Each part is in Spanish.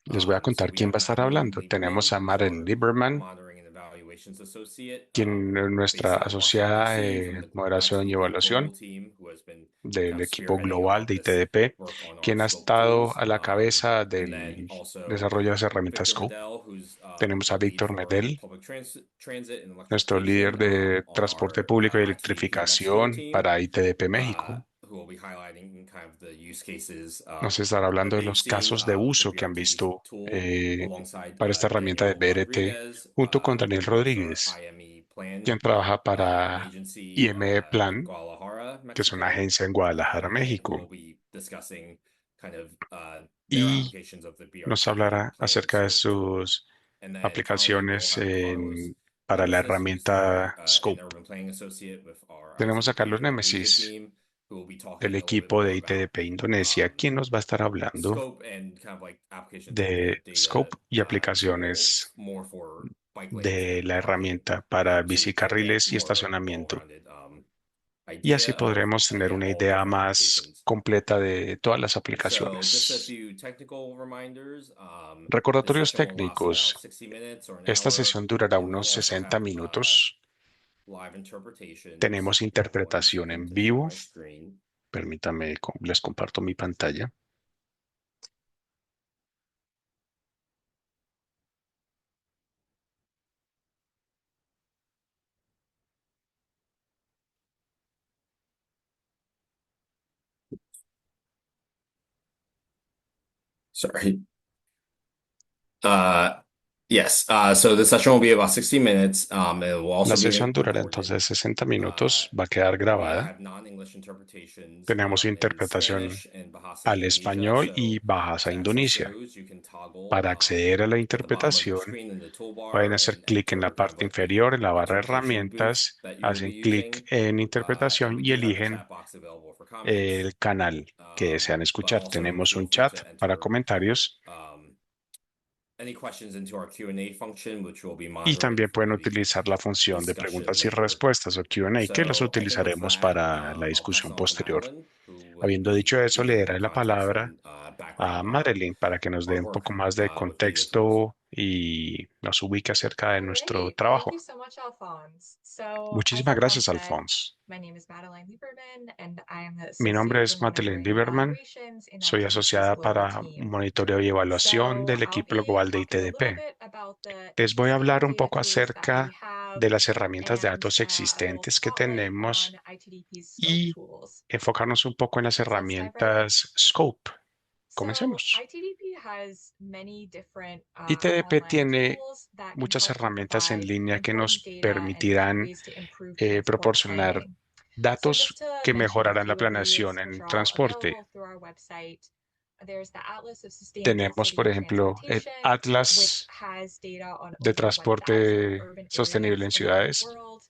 Les voy a contar quién va a estar hablando. Tenemos a Maren Lieberman, quien es nuestra asociada de moderación y evaluación del equipo global de ITDP, quien ha estado a la cabeza del desarrollo de las herramientas Scope. Tenemos a Víctor Medel, nuestro líder de transporte público y electrificación para ITDP México. Nos estará hablando de los casos de uso que han visto para esta herramienta de BRT, junto con Daniel Rodríguez, quien trabaja para IME Plan, que es una agencia en Guadalajara, México, y nos hablará acerca de sus aplicaciones para la herramienta Scope. Tenemos a Carlos Nemesis del equipo de ITDP Indonesia, quien nos va a estar hablando de Scope y aplicaciones de la herramienta para bicicarriles y estacionamiento. Y así podremos tener una idea más completa de todas las aplicaciones. Recordatorios técnicos. Esta sesión durará unos 60 minutos. Tenemos interpretación en vivo. Permítame, les comparto mi pantalla. Sorry. Uh, yes. So the session will be about 60 minutes. It will La also be sesión durará recorded. entonces 60 minutos. Va a quedar grabada. We have non-English interpretations Tenemos in interpretación Spanish and Bahasa al Indonesia. español y So Bahasa to access Indonesia. those, you can toggle Para acceder a la at the bottom of your interpretación, screen in the pueden toolbar hacer and clic en la enter kind of parte like the inferior, en la barra de interpretation booth herramientas, that you will be hacen clic using. en And interpretación we y do have a eligen chat box available for comments. el canal que desean But escuchar. also Tenemos feel un free chat to para enter comentarios any questions into our Q&A function, which we'll be y monitoring también for pueden the utilizar la función de discussion preguntas y later. respuestas o Q&A, que las So I think with utilizaremos that, para la I'll pass it discusión on to posterior. Madeline, who will Habiendo be dicho eso, le giving more daré la context palabra and background a on Madeline para que nos dé our un work poco más de with data tools. contexto y nos ubique acerca de nuestro Great. Thank trabajo. you so much, Alphonse. So, as Muchísimas Alphonse gracias, said, Alphonse. my name is Madeline Lieberman, and I am the Mi nombre Associate for es Madeleine Monitoring and Lieberman. Evaluations in Soy ITDP's asociada global para team. monitoreo y evaluación So, del I'll equipo be global de talking a little ITDP. bit about the Les voy a hablar existing un data poco tools that we acerca have, de las herramientas de and datos I will existentes que spotlight on tenemos ITDP's scope y tools. enfocarnos un poco en las So, let's dive right in. herramientas Scope. So, Comencemos. ITDP has many different ITDP online tiene tools that can muchas help herramientas en provide línea que important nos data and find permitirán ways to improve transport proporcionar planning. So, just datos to que mention a mejorarán la few of planeación these, which en are all transporte. available through our website, there's the Atlas of Sustainable Tenemos, por City ejemplo, el Transportation, which Atlas has data on de over 1,000 transporte urban sostenible areas en around the ciudades. world.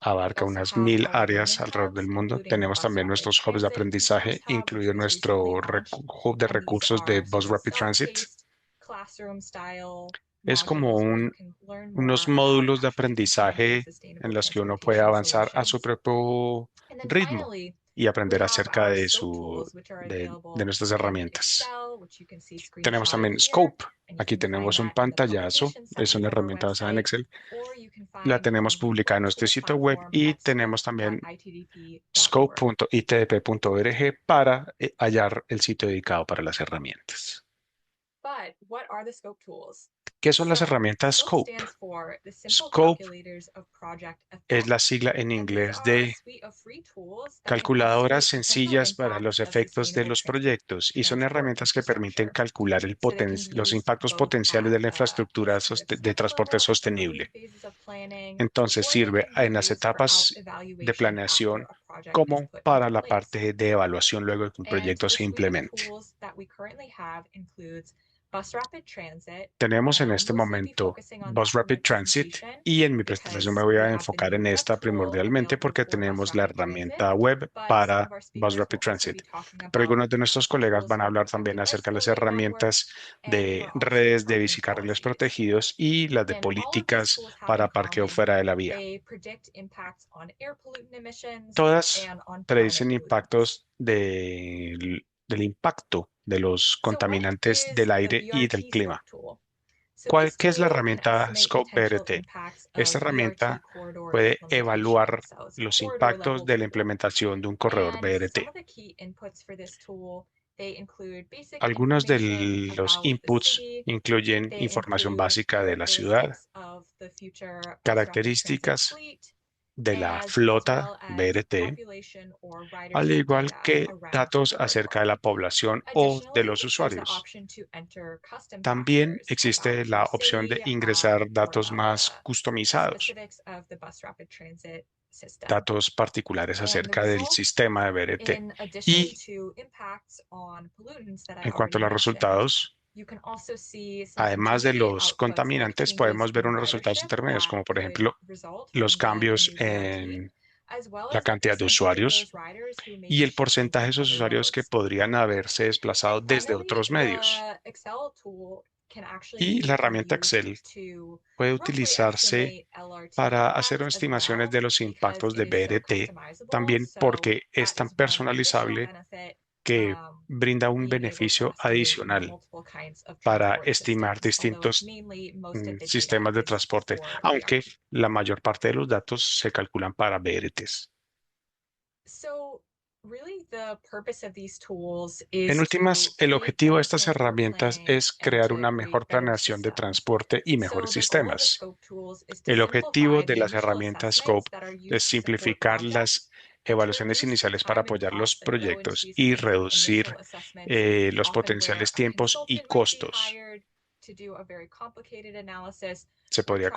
We Abarca also unas have 1000 our áreas learning alrededor del hubs, mundo. including the Tenemos Bus también Rapid nuestros hubs de Transit aprendizaje, Resource Hub, which incluido was recently nuestro launched. hub de And these recursos de are Bus sort of Rapid Transit. self-paced, classroom-style Es como modules where you can learn unos more about módulos de actually implementing aprendizaje en sustainable los que uno puede transportation avanzar a su solutions. propio And then ritmo finally, y we aprender have acerca our de scope tools, which are de available nuestras in herramientas. Excel, which you can see Tenemos screenshotted también here. Scope. And you Aquí can find tenemos un that in the pantallazo. publication Es section una of our herramienta basada en website, Excel. or you can La find tenemos the publicada en full nuestro tool sitio web platform y at tenemos también scope.itdp.org. scope.itdp.org para hallar el sitio dedicado para las herramientas. But what are the scope tools? ¿Qué son las So, herramientas SCOPE Scope? stands for the Simple Scope Calculators of Project es la Effect, sigla en and these inglés are a de suite of free tools that can calculadoras estimate potential sencillas para los impacts of efectos de sustainable los proyectos y son transport herramientas que permiten infrastructure. calcular So they can be los used impactos both potenciales at de la infraestructura sort of de schedule transporte level in early sostenible. phases of planning, Entonces or they sirve can be en las used for etapas de evaluation after planeación a project is como put para into la place. parte de evaluación luego de que un And proyecto the se suite of implemente. tools that we currently have includes Bus Rapid Transit, Tenemos and en I'll este mostly be momento focusing on Bus that for my Rapid Transit presentation y en mi presentación me because voy we a have the enfocar en new web esta tool primordialmente available porque for Bus tenemos la Rapid Transit, herramienta web but some para of our Bus speakers Rapid will also Transit. be talking Pero about algunos de nuestros colegas tools van a for hablar también protected acerca de las escalator networks herramientas and de for off-street redes de parking bicicarriles policies. protegidos y las de And all of these políticas tools have in para parqueo common fuera de la vía. they predict impacts on air pollutant emissions Todas and on climate predicen pollutants. impactos del impacto de los contaminantes del aire y del clima. ¿Qué es la herramienta Scope BRT? Esta herramienta puede evaluar los impactos de la implementación de un corredor BRT. Algunos de los inputs incluyen información básica de la ciudad, características de la flota BRT, al igual que datos acerca de la población o de los usuarios. También existe la opción de ingresar datos más customizados, datos particulares acerca del sistema de BRT. Y en cuanto a los resultados, además de los contaminantes, podemos ver unos resultados intermedios, como por ejemplo los cambios en la cantidad de usuarios y el porcentaje de esos usuarios que podrían haberse desplazado desde otros medios. Y la herramienta Excel puede utilizarse para hacer estimaciones de los impactos de BRT, también porque es tan personalizable que brinda un beneficio adicional para estimar distintos sistemas de transporte, aunque la mayor parte de los datos se calculan para BRTs. En últimas, el objetivo de estas herramientas es crear una mejor planeación de transporte y mejores sistemas. El objetivo de las herramientas Scope es simplificar las evaluaciones iniciales para apoyar los proyectos y reducir los potenciales tiempos y costos. Se podría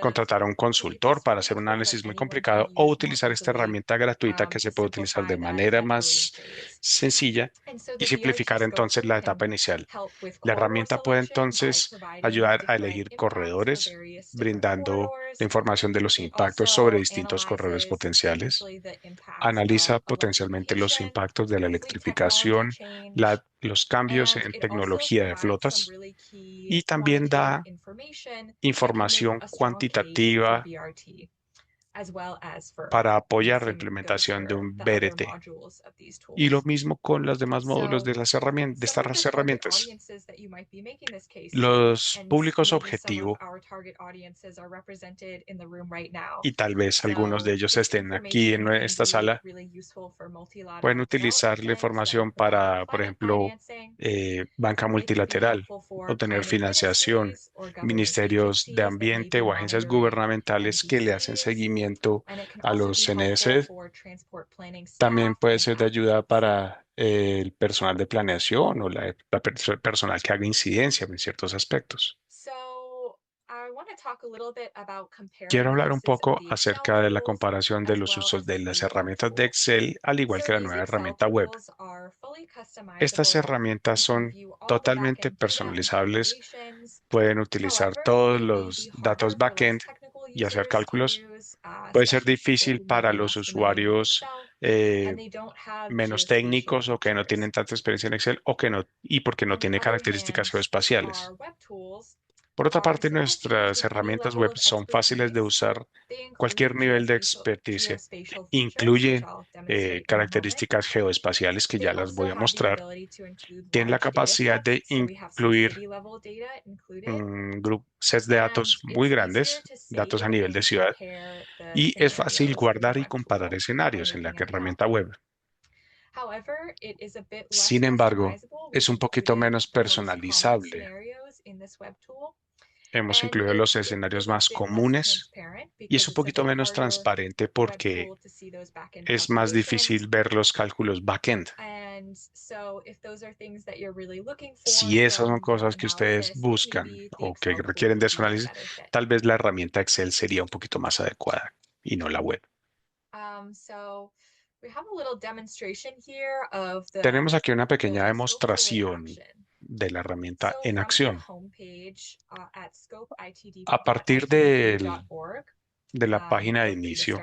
contratar a un consultor para hacer un análisis muy complicado o utilizar esta herramienta gratuita que se puede utilizar de manera más sencilla y simplificar entonces la etapa inicial. La herramienta puede entonces ayudar a elegir corredores, brindando la información de los impactos sobre distintos corredores potenciales. Analiza potencialmente los impactos de la electrificación, los cambios en tecnología de flotas y también da información cuantitativa para apoyar la implementación de un BRT. Y lo mismo con los demás módulos de estas herramientas. Los públicos objetivo, y tal vez algunos de ellos estén aquí en esta sala, pueden utilizar la información para, por ejemplo, banca multilateral, obtener financiación, ministerios de ambiente o agencias gubernamentales que le hacen seguimiento a los CNS. También puede ser de ayuda para el personal de planeación o personal que haga incidencia en ciertos aspectos. Quiero hablar un poco acerca de la comparación de los usos de las herramientas de Excel, al igual que la nueva herramienta web. Estas herramientas son totalmente personalizables, pueden utilizar todos los datos backend y hacer cálculos. Puede ser difícil para los usuarios menos técnicos o que no tienen tanta experiencia en Excel o que no, y porque no tiene características geoespaciales. Por otra parte, nuestras herramientas web son fáciles de usar. Cualquier nivel de experticia incluye características geoespaciales que ya las voy a mostrar. Tienen la capacidad de incluir sets de datos muy grandes, datos a nivel de ciudad, y es fácil guardar y comparar escenarios en la herramienta web. Sin embargo, es un poquito menos personalizable. Hemos incluido los escenarios más comunes y es un poquito menos transparente porque es más difícil ver los cálculos backend. Si esas son cosas que ustedes buscan o que requieren de su análisis, tal vez la herramienta Excel sería un poquito más adecuada y no la web. Tenemos aquí una pequeña demostración de la herramienta en acción. A partir de la página de inicio,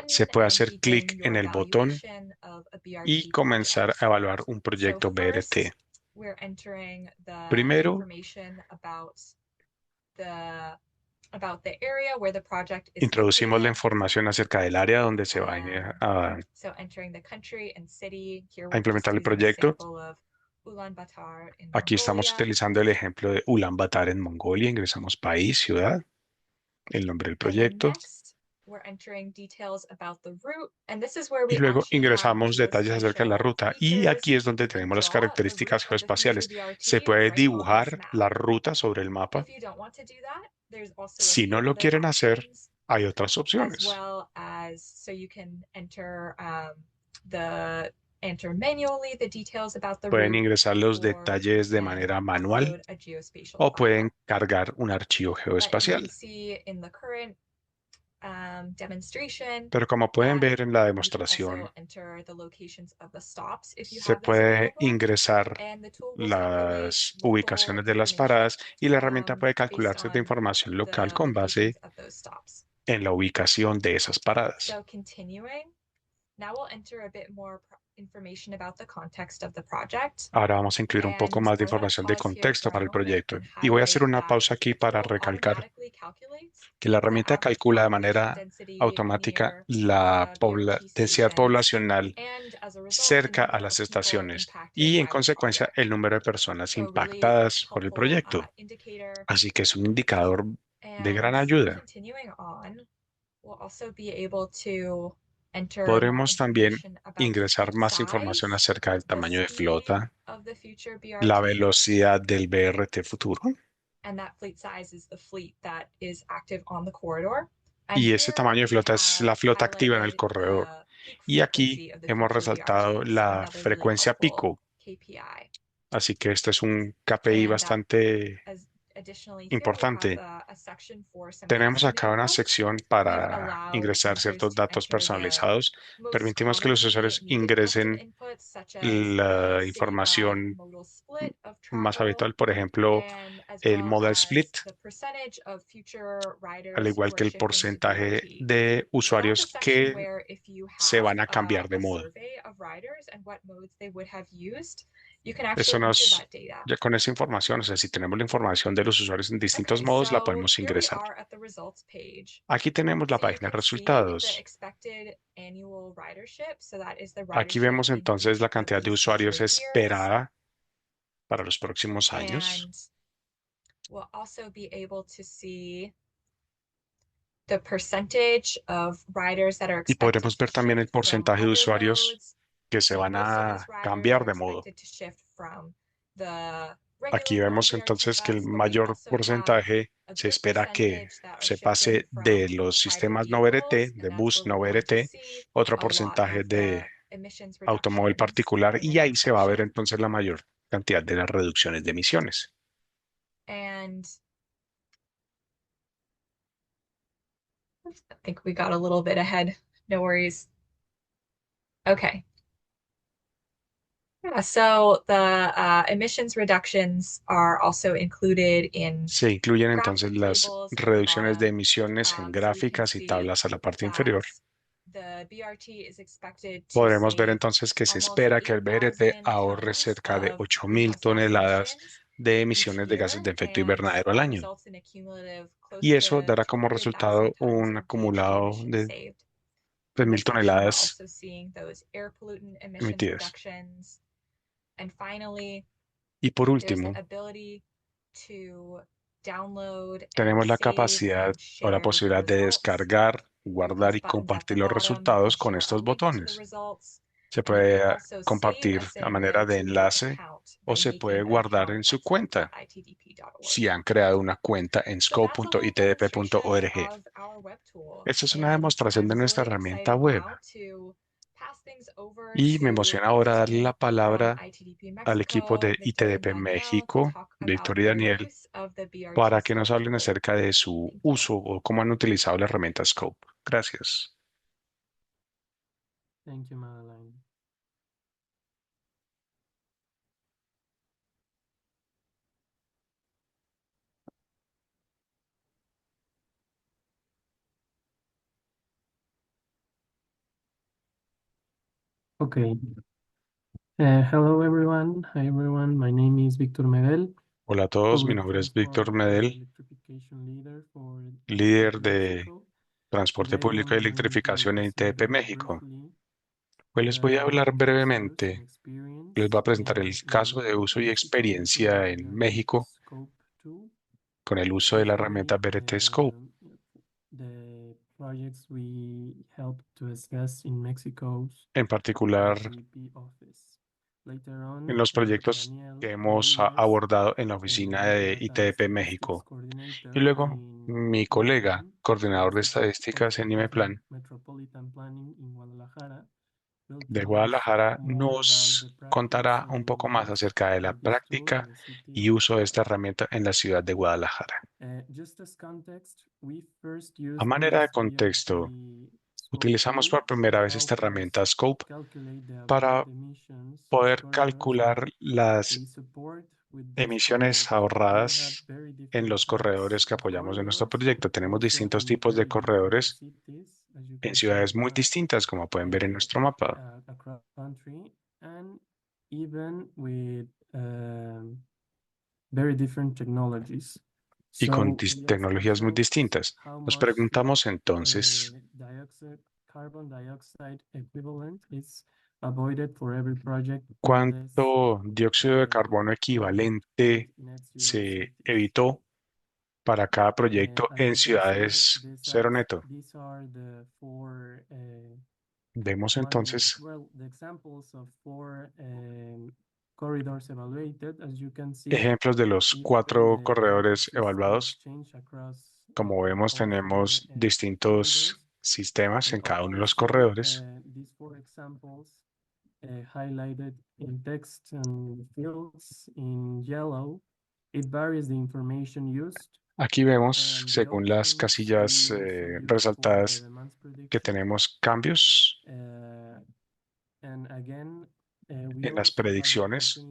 se puede hacer clic en el botón y comenzar a evaluar un proyecto BRT. Primero, about the area where the project is Introducimos la located. información acerca del área donde se va So entering the country and city, here a we're just implementar el using a proyecto. sample of Ulaanbaatar in Aquí estamos Mongolia. utilizando el ejemplo de Ulaanbaatar en Mongolia. Ingresamos país, ciudad, el nombre del And then proyecto. next, we're entering details about the route, and this is where Y we luego actually have ingresamos detalles acerca de la geospatial ruta. Y features. aquí es donde You can tenemos las draw the route características of the future geoespaciales. Se BRT puede right on this dibujar map. la ruta sobre el mapa. If you don't want to do that, there's also a Si few no lo other quieren hacer, options, hay otras as opciones. well as so you can enter manually the details about the Pueden route, ingresar los or detalles de can manera manual upload a geospatial o pueden file. cargar un archivo But you can geoespacial. see in the current demonstration Pero como pueden that ver en la you can demostración, also enter the locations of the stops if you se have those puede available. ingresar And the tool will calculate las local ubicaciones de las information paradas y la herramienta puede based calcular cierta on información local the con base locations of those stops. en la ubicación de esas paradas. So continuing, now we'll enter a bit more information about the context of the project. Ahora vamos a incluir un poco And más de I'm going to información de pause here contexto for a para el moment proyecto. and Y voy a hacer highlight una that pausa aquí the para tool recalcar automatically calculates que la the herramienta average calcula de population manera density automática near la the BRT densidad stations, poblacional and as a result, the cerca a number las of people estaciones impacted y en by the consecuencia project. el número de personas So really impactadas por el helpful proyecto. indicator. Así que es un indicador de gran And ayuda. continuing on, we'll also be able to enter more Podremos también information about the ingresar fleet más información size, acerca del the tamaño de speed flota, of the future la BRT, velocidad del BRT futuro. and that fleet size is the fleet that is active on the corridor. And Y ese here tamaño de we flota es have la flota activa en el highlighted corredor. the peak Y aquí frequency of the hemos future resaltado BRT, so la another really frecuencia helpful pico. KPI. Así que este es un KPI And bastante additionally, here we have importante. a section for some Tenemos acá proximity una info. sección We've para allowed ingresar users ciertos to datos enter the personalizados. most Permitimos que los commonly usuarios needed custom ingresen inputs, such as la the citywide información modal split of más travel, habitual, por ejemplo, and as el well modal as split, the percentage of future al riders who igual are que el shifting to porcentaje BRT. de So that's a usuarios section que where if you se have van a cambiar de a modo. survey of riders and what modes they would have used, you can Eso actually enter nos, that data. ya con esa información, o sea, si tenemos la información de los usuarios en distintos Okay, modos, la so podemos here we ingresar. are at the results page. Aquí tenemos la So you página de can see the resultados. expected annual ridership. So that is the Aquí ridership vemos in entonces la each of cantidad de these usuarios future years. esperada para los próximos años. And we'll also be able to see the percentage of riders that are Y expected podremos to ver también el shift from porcentaje de other usuarios modes. que se And van most of these a riders cambiar are de modo. expected to shift from the Aquí regular vemos non-BRT entonces que el bus, but we mayor also have porcentaje a se good espera que percentage that are se shifting pase de from los hybrid sistemas no vehicles, VRT, de and that's bus where we no want to VRT, see otro a lot porcentaje of the de emissions automóvil reductions particular in the y ahí se va a ver section. entonces la mayor cantidad de las reducciones de emisiones. And I think we got a little bit ahead. No worries. Okay. Yeah, so the emissions reductions are also included in Se incluyen entonces graphic las tables at the reducciones de bottom. emisiones en So we can gráficas y see tablas a la parte that inferior. the BRT is expected to Podremos ver save entonces que se almost espera que el BRT 8,000 ahorre tons cerca de of 8.000 greenhouse gas toneladas emissions de each emisiones de gases de year, efecto and invernadero al that año. results in a cumulative close Y eso to dará como 300,000 resultado tons un of GHG acumulado emissions de saved. In 3.000 this section, we're toneladas also seeing those air pollutant emissions emitidas. reductions. And finally, Y por there's the último, ability to download and tenemos la save capacidad and o la share the posibilidad de results descargar, through guardar these y buttons at the compartir los bottom. You can resultados con share a estos link to the botones. results, Se and you can puede also save compartir a a save manera de note to your enlace account o by se puede making an guardar account en su at cuenta scope.itdp.org. si han creado una cuenta en So that's a little demonstration scope.itdp.org. of our web tool, Esta es una and demostración de I'm nuestra really herramienta excited web now to pass things over y me to emociona ahora darle Victor la from palabra ITDP al equipo Mexico, de Victor and ITDP Danielle, to México, talk about Víctor y their Daniel, use of the BRT para que nos scope hablen tool. acerca de su Thank you. uso o cómo han utilizado la herramienta Scope. Gracias. Thank you, Madeline. Okay. Hello, everyone. Hi, everyone. My name is Victor Medel. Hola a todos, mi Public nombre es Víctor Transport Medel. líder de transporte público y electrificación en ITP México. Pues les voy a hablar brevemente. Les voy a presentar el caso de uso y experiencia en México con el uso de la herramienta BRT Scope. En particular, en los proyectos que hemos abordado en la oficina de ITDP México. Y luego, mi colega, coordinador de estadísticas en IMEPLAN de Guadalajara, nos contará un poco más acerca de la práctica y uso de esta herramienta en la ciudad de Guadalajara. A manera de contexto, utilizamos por primera vez esta herramienta Scope para poder calcular las emisiones ahorradas en los corredores que apoyamos en nuestro proyecto. Tenemos distintos tipos de corredores en ciudades muy distintas, como pueden ver en nuestro mapa. Y con tecnologías muy distintas. Nos preguntamos entonces, ¿cuánto dióxido de carbono equivalente se evitó para cada proyecto en ciudades cero neto? Vemos entonces ejemplos de los 4 corredores evaluados. Como vemos, tenemos distintos sistemas en cada uno de los corredores. Aquí vemos, según las casillas resaltadas, que tenemos cambios en las predicciones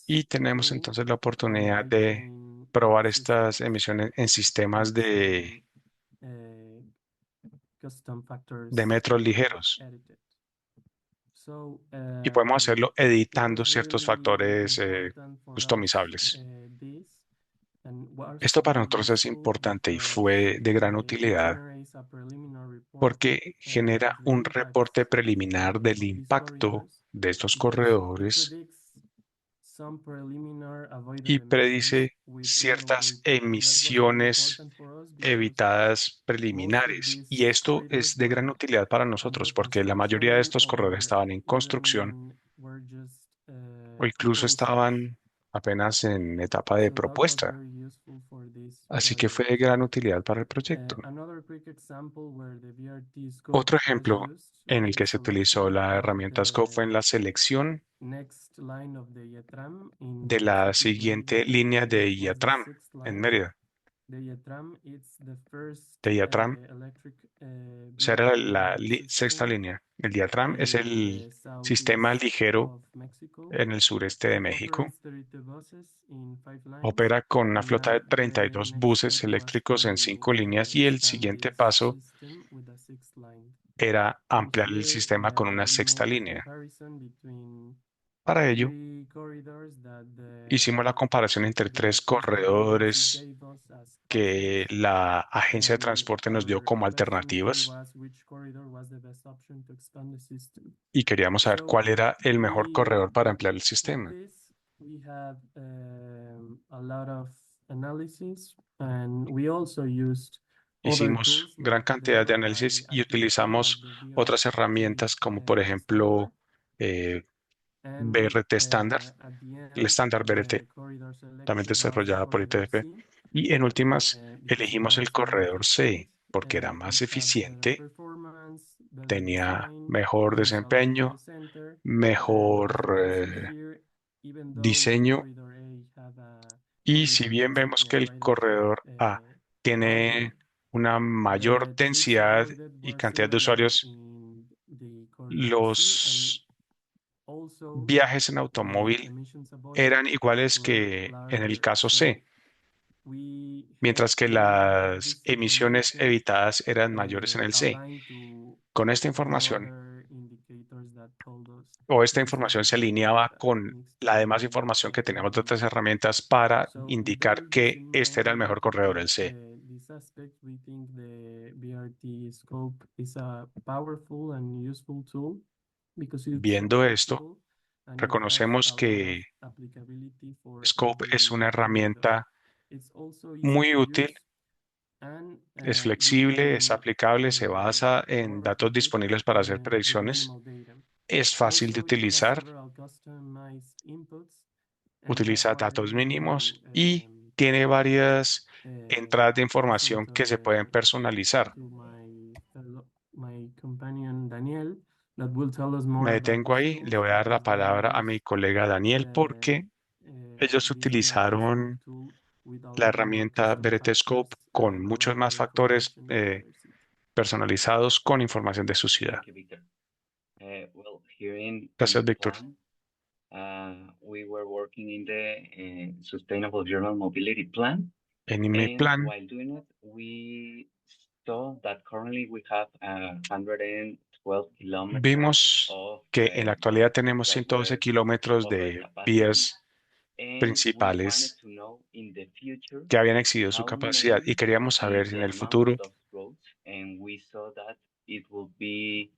y tenemos entonces la oportunidad de probar estas emisiones en sistemas de metros ligeros. Y podemos hacerlo editando ciertos factores customizables. Esto para nosotros es importante y fue de gran utilidad porque genera un reporte preliminar del impacto de estos corredores y predice ciertas emisiones evitadas preliminares. Y esto es de gran utilidad para nosotros porque la mayoría de estos corredores estaban en construcción o incluso estaban apenas en etapa de propuesta. Así que fue de gran utilidad para el proyecto. Otro ejemplo en el que se utilizó la herramienta Scope fue en la selección de la siguiente línea de IATRAM en Mérida. De IATRAM será la sexta línea. El DIATRAM es el sistema ligero en el sureste de México. Opera con una flota de 32 buses eléctricos en 5 líneas y el siguiente paso era ampliar el sistema con una sexta línea. Para ello, hicimos la comparación entre 3 corredores que la agencia de transporte nos dio como alternativas y queríamos saber cuál era el mejor corredor para ampliar el sistema. Hicimos gran cantidad de análisis y utilizamos otras herramientas como por ejemplo BRT estándar, el estándar BRT, también desarrollada por ITDP. Y en últimas, elegimos el corredor C porque era más eficiente, tenía mejor desempeño, mejor diseño. Y si bien vemos que el corredor A tiene una mayor densidad y cantidad de usuarios, los viajes en automóvil eran iguales que en el caso C, mientras que las emisiones evitadas eran mayores en el C. Con esta información o esta información se alineaba con la demás información que teníamos de otras herramientas para indicar que este era el mejor corredor, el C. This aspect, we think the BRT scope is a powerful and useful tool because it's Viendo esto, flexible and it has reconocemos a lot of que applicability for Scope es every una corridor. herramienta It's also easy muy to útil, use and es we flexible, es can aplicable, se basa en datos operate disponibles para hacer with predicciones, minimal data. es fácil de Also, it has utilizar, several customized inputs utiliza datos according mínimos to y tiene varias uh, entradas de listen información que se pueden personalizar. to my companion Daniel that will tell us more Me about detengo these ahí, le tools voy a dar la because they palabra a use mi colega Daniel porque ellos this BRT scope utilizaron tool with a la lot more herramienta custom BRT Scope factors con and a muchos lot más more factores information about their city. personalizados con información de su ciudad. Thank you, Victor. Well, here in Gracias, the Víctor. plan, we were working in the Sustainable Urban Mobility Plan. En mi And plan while doing it, we saw that currently we have 112 kilometers vimos of que en la actualidad tenemos that 112 were kilómetros over de capacity. vías And we wanted principales to know in the future que habían excedido su how capacidad y many queríamos saber is en the el amount futuro, of those roads, and we saw that it will be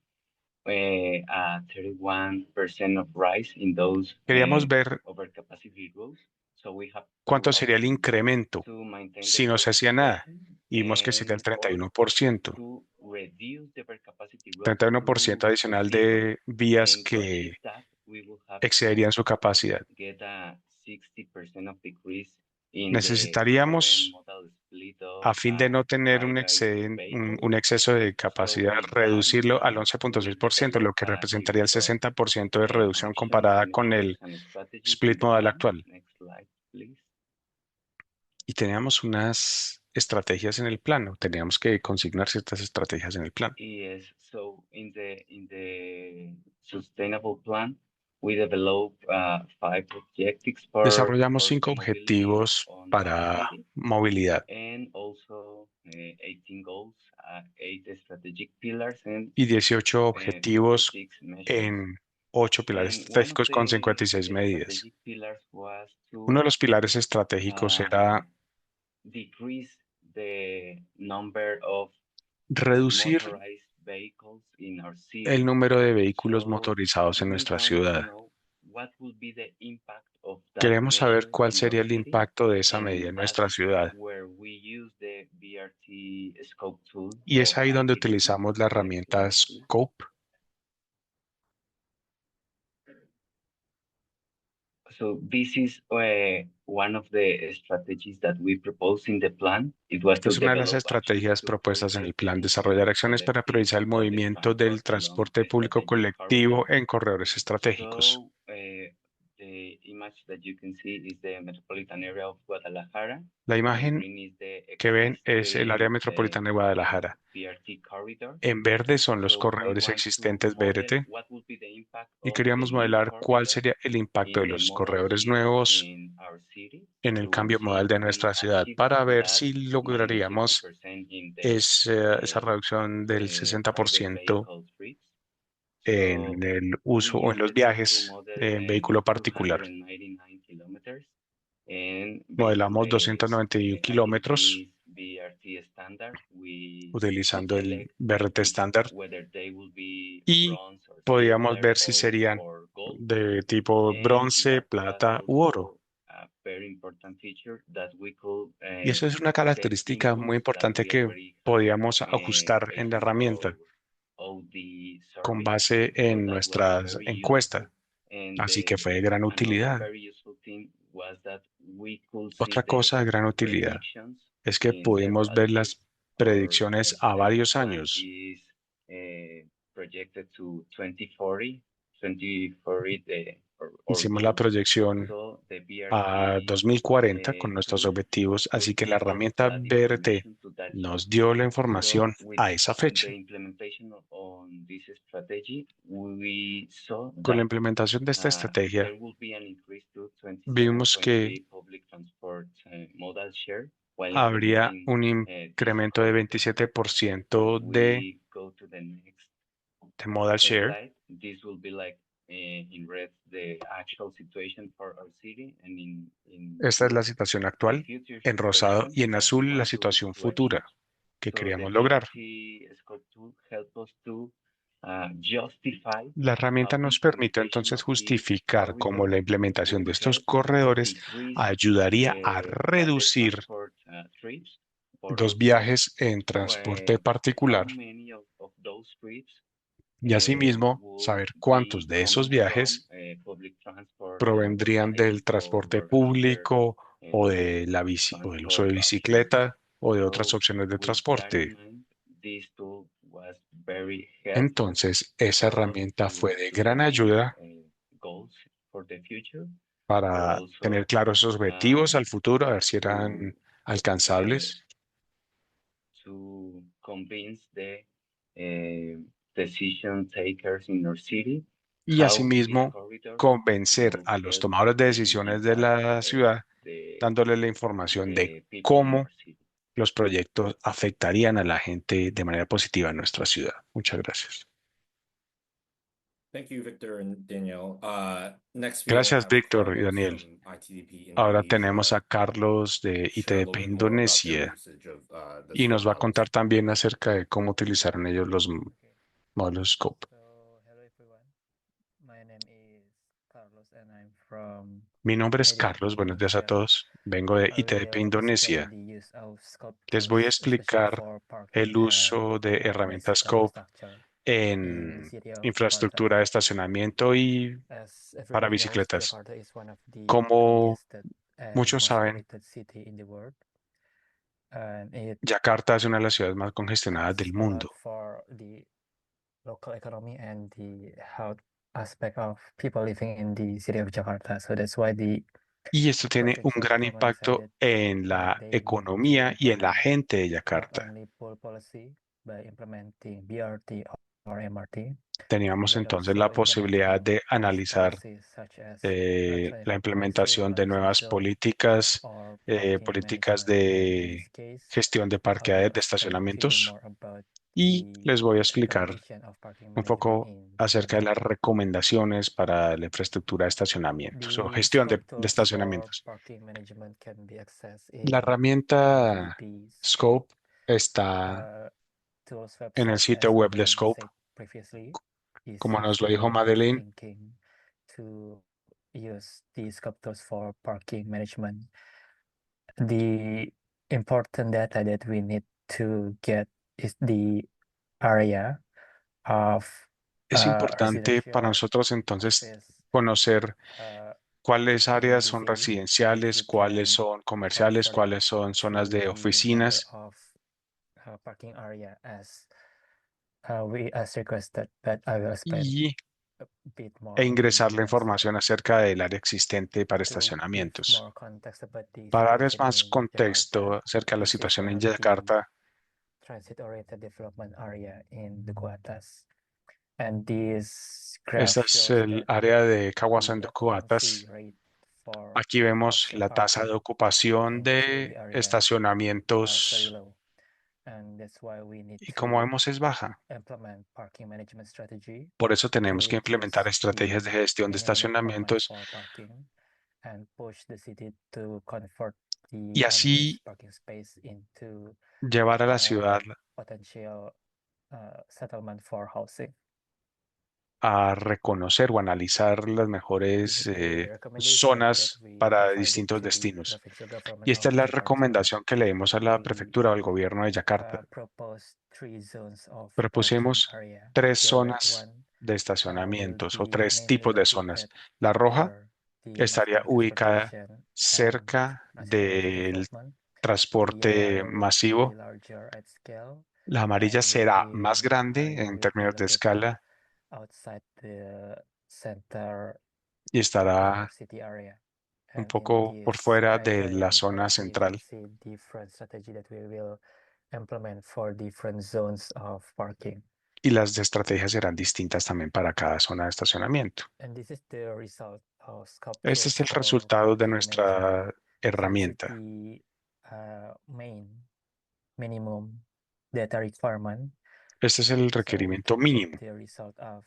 a 31% of rise in those queríamos ver overcapacity roads. So we have cuánto to sería el incremento to maintain si the no se hacía nada. certification Y vimos que sería el and or 31%, to reduce the overcapacity roads 31% to adicional zero. de vías And to que achieve that, we will have excederían to su capacidad. get a 60% of decrease in the current Necesitaríamos, modal split of a fin de no tener un, dry-based vehicles. un exceso de So capacidad, with that in reducirlo al mind, we 11.6%, lo que developed a representaría el series of 60% de reducción actions, comparada con initiatives, el and strategies in split the modal plan. actual. Next slide, please. Y teníamos unas estrategias en el plano, teníamos que consignar ciertas estrategias en el plan. Yes, so in the sustainable plan, we developed 5 objectives Desarrollamos for 5 mobility objetivos on our para city, movilidad and also 18 goals, 8 strategic pillars, and y 18 objetivos 56 measures. en 8 pilares And one of estratégicos con 56 the medidas. strategic pillars was Uno to de los pilares estratégicos era decrease the number of reducir motorized vehicles in our city. el número de vehículos So motorizados en we nuestra want to ciudad. know what will be the impact of that Queremos saber measure cuál in sería our el city, impacto de esa and medida en nuestra that's ciudad. where we use the BRT scope tool Y of es ahí donde ITDC. utilizamos la Next herramienta slide, please. Scope. So this is one of the strategies that we propose in the plan. It was Esta to es una de las develop estrategias actions to propuestas en el prioritize the plan, movement desarrollar of acciones para collective priorizar el public movimiento del transport along transporte público strategic colectivo corridors. en corredores estratégicos. So the image that you can see is the metropolitan area of Guadalajara. La In imagen green is the que ven es el área existing metropolitana de Guadalajara. BRT corridor. En verde son los So we corredores want to existentes model BRT what would be the impact y of the queríamos new modelar cuál corridor sería el impacto in de the los modal corredores shift nuevos in our city en el to cambio see modal if de we nuestra ciudad achieve para ver that si minus lograríamos 60% in the esa reducción del private 60% vehicle trips. en So el we uso o en use los the tool to viajes model en vehículo particular. 299 kilometers, and based on Modelamos the 291 kilómetros ITDC's BRT standard, we utilizando el select BRT estándar whether they will be y bronze or podíamos silver ver si serían or gold. de tipo And bronce, that was plata u oro. also a very important feature that we could Y eso es una set característica muy inputs that importante we que already have podíamos ajustar en la based herramienta on the con survey. base So en that was nuestras very encuestas. useful. And Así que fue de gran another utilidad. very useful thing was that we could see Otra the cosa de gran utilidad predictions es que in pudimos several ver years. las predicciones a varios Plan años. is projected to 2040, 2040 or Hicimos la goals. proyección So the a BRT 2040 con nuestros tool objetivos, así could que la give us herramienta that BRT information to that year. nos dio la So información with a esa fecha. the implementation on this strategy, we saw Con la that implementación de esta estrategia, there will be an increase to vimos que 27.3 public transport modal share while habría implementing un this incremento de corridor. 27% We go to the next de modal share. slide. this will be like in red the actual situation for our city, and in Esta es blue la situación the actual, future en rosado situation y en that we azul la want situación to achieve. futura que So the queríamos lograr. BRT scope tool help us to justify La how herramienta the nos permite implementation entonces of these justificar cómo corridors la implementación will de estos help corredores decrease ayudaría a the public reducir transport trips, but los also viajes en transporte how particular many of those trips y asimismo will saber cuántos be de esos coming from viajes public transport provendrían del organization, so transporte over-the-air público o de la bici o del uso de transport options. bicicleta o de otras So opciones de with that in transporte. mind, this tool was very helpful Entonces, esa for us herramienta fue de gran achieve ayuda goals for the future, but para tener also claros esos objetivos al futuro, a ver si to eran alcanzables to convince the decision takers in our city y how this asimismo corridor convencer will a los help tomadores de decisiones de impact la ciudad, dándoles la información de the people in cómo our city. los proyectos afectarían a la gente de manera positiva en nuestra ciudad. Muchas gracias. Thank you, Victor and Danielle. Next, we will Gracias, have Víctor y Carlos Daniel. from ITDP Ahora tenemos Indonesia a Carlos de share a ITDP little bit more about their Indonesia usage of the y scope nos va a models. contar también acerca de cómo utilizaron ellos los módulos Scope. So, hello everyone. My name is Carlos and I'm from Mi nombre es ITDP Carlos, buenos días a Indonesia. todos. Vengo de I ITDP will Indonesia. explain the use of scope Les voy a tools, especially explicar for parking el uso de and herramientas basic Scope infrastructure in en city of infraestructura Jakarta. de estacionamiento y As para everybody knows, bicicletas. Jakarta is one of the Como congested and muchos most saben, polluted city in the world, and it Yakarta es una de las ciudades más congestionadas costs del a lot mundo for the local economy and the health aspect of people living in the city of Jakarta. So that's why the y esto tiene un provincial gran government impacto decided en that la they need economía to y en la implement gente de not Yakarta. only pool policy by implementing BRT or MRT, Teníamos but entonces also la posibilidad implementing de health analizar policies such as la traffic policy, implementación de like free nuevas zone políticas, or parking políticas management. And in this de case, gestión de I will parqueaderos, de explain to you estacionamientos, more about y the les voy a explicar recommendation of parking un management poco in acerca de Jakarta. las recomendaciones para la infraestructura de estacionamientos o The gestión scope de tools for estacionamientos. parking management can be accessed La in herramienta ITDP Scope está tools en el website, sitio as web de Madeline Scope, said previously. Is como nos lo useful dijo when you're Madeline. thinking to use the scope tools for parking management. The important data that we need to get is the area of Es importante para residential nosotros entonces office conocer cuáles in áreas the son city, if residenciales, we cuáles can son comerciales, convert it cuáles son zonas to de the number oficinas of parking area as we as requested, but I will explain y, a bit e more in ingresar the la next slide. información acerca del área existente para To give estacionamientos. more context about the Para darles situation más in contexto Jakarta, acerca de la this is situación one en of the Yakarta, transit-oriented development area in the Guatas. And this graph esta es shows el that área de Kawasan the de occupancy Coatas. rate for Aquí vemos partial la tasa de parking ocupación in the de COD area are very estacionamientos low. And that's why we need y como to vemos es baja. implement parking management strategy Por eso to tenemos que implementar reduce estrategias de the gestión de minimum requirement estacionamientos for parking and push the city to convert the y así unused parking space into llevar a la ciudad potential settlement for housing. a reconocer o analizar las This mejores is the recommendation zonas that we para provided distintos to the destinos. provincial government Y esta of es la Jakarta. recomendación que le dimos a la We prefectura o al gobierno de Yakarta. proposed 3 zones of parking Propusimos area. 3 The red zonas one de will estacionamientos o be 3 mainly tipos de located zonas. La roja near the estaría national ubicada transportation and cerca national del development. The transporte yellow will be masivo. larger at scale La amarilla and the será green más grande area en will be términos de located escala outside the center y estará city area. un And in poco por this fuera de diagram, la zona we central. see different strategy that we will implement for different zones of parking. Y las estrategias serán distintas también para cada zona de estacionamiento. And this is the result of scope Este es tools el for resultado de parking management. nuestra So this is herramienta. the minimum data requirement. Este es el So we requerimiento can check mínimo. the result of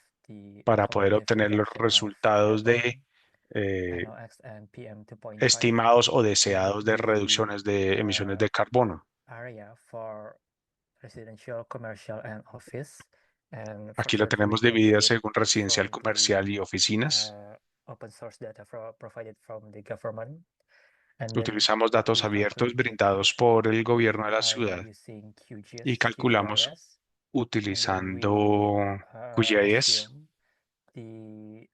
para poder cumulative obtener los reduction of resultados de NOx and PM 2.5 estimados o deseados de in the reducciones de emisiones de carbono. area for residential, commercial, and office. And Aquí la further, we tenemos get dividida it según residencial, from comercial the y oficinas. open source data provided from the government. And then Utilizamos datos we abiertos calculate brindados por el gobierno de la area ciudad using y QGIS, calculamos And then utilizando we QGIS. assume the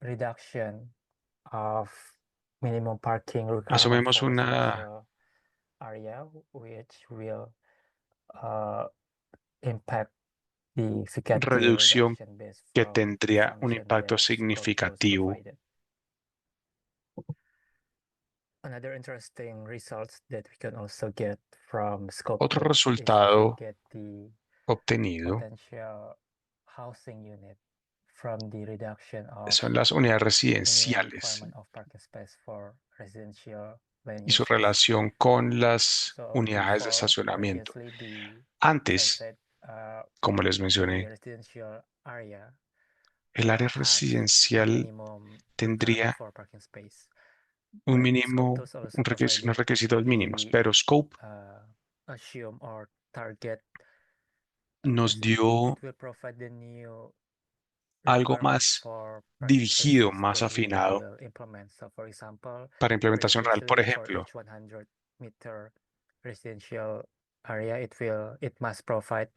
reduction of minimum parking requirement Asumimos for una residential area, which will impact the significant reducción reduction based que from tendría un information impacto that Scope was significativo. provided. Another interesting results that we can also get from Scope Otro 2 is we resultado can get the obtenido potential housing unit from the reduction of son las unidades minimum residenciales requirement of parking space for residential land y su uses. relación con las So unidades de before, estacionamiento. previously, as I Antes, said, como les the mencioné, residential area el área has a residencial minimum tendría requirement for parking space. un But mínimo, Scope 2 also unos requisitos mínimos, the pero Scope assume or target nos dio it will provide the new algo requirements más for parking dirigido, spaces más that we afinado will implement. So for example, para implementación real. Por previously for ejemplo, each 100-meter residential area, it must provide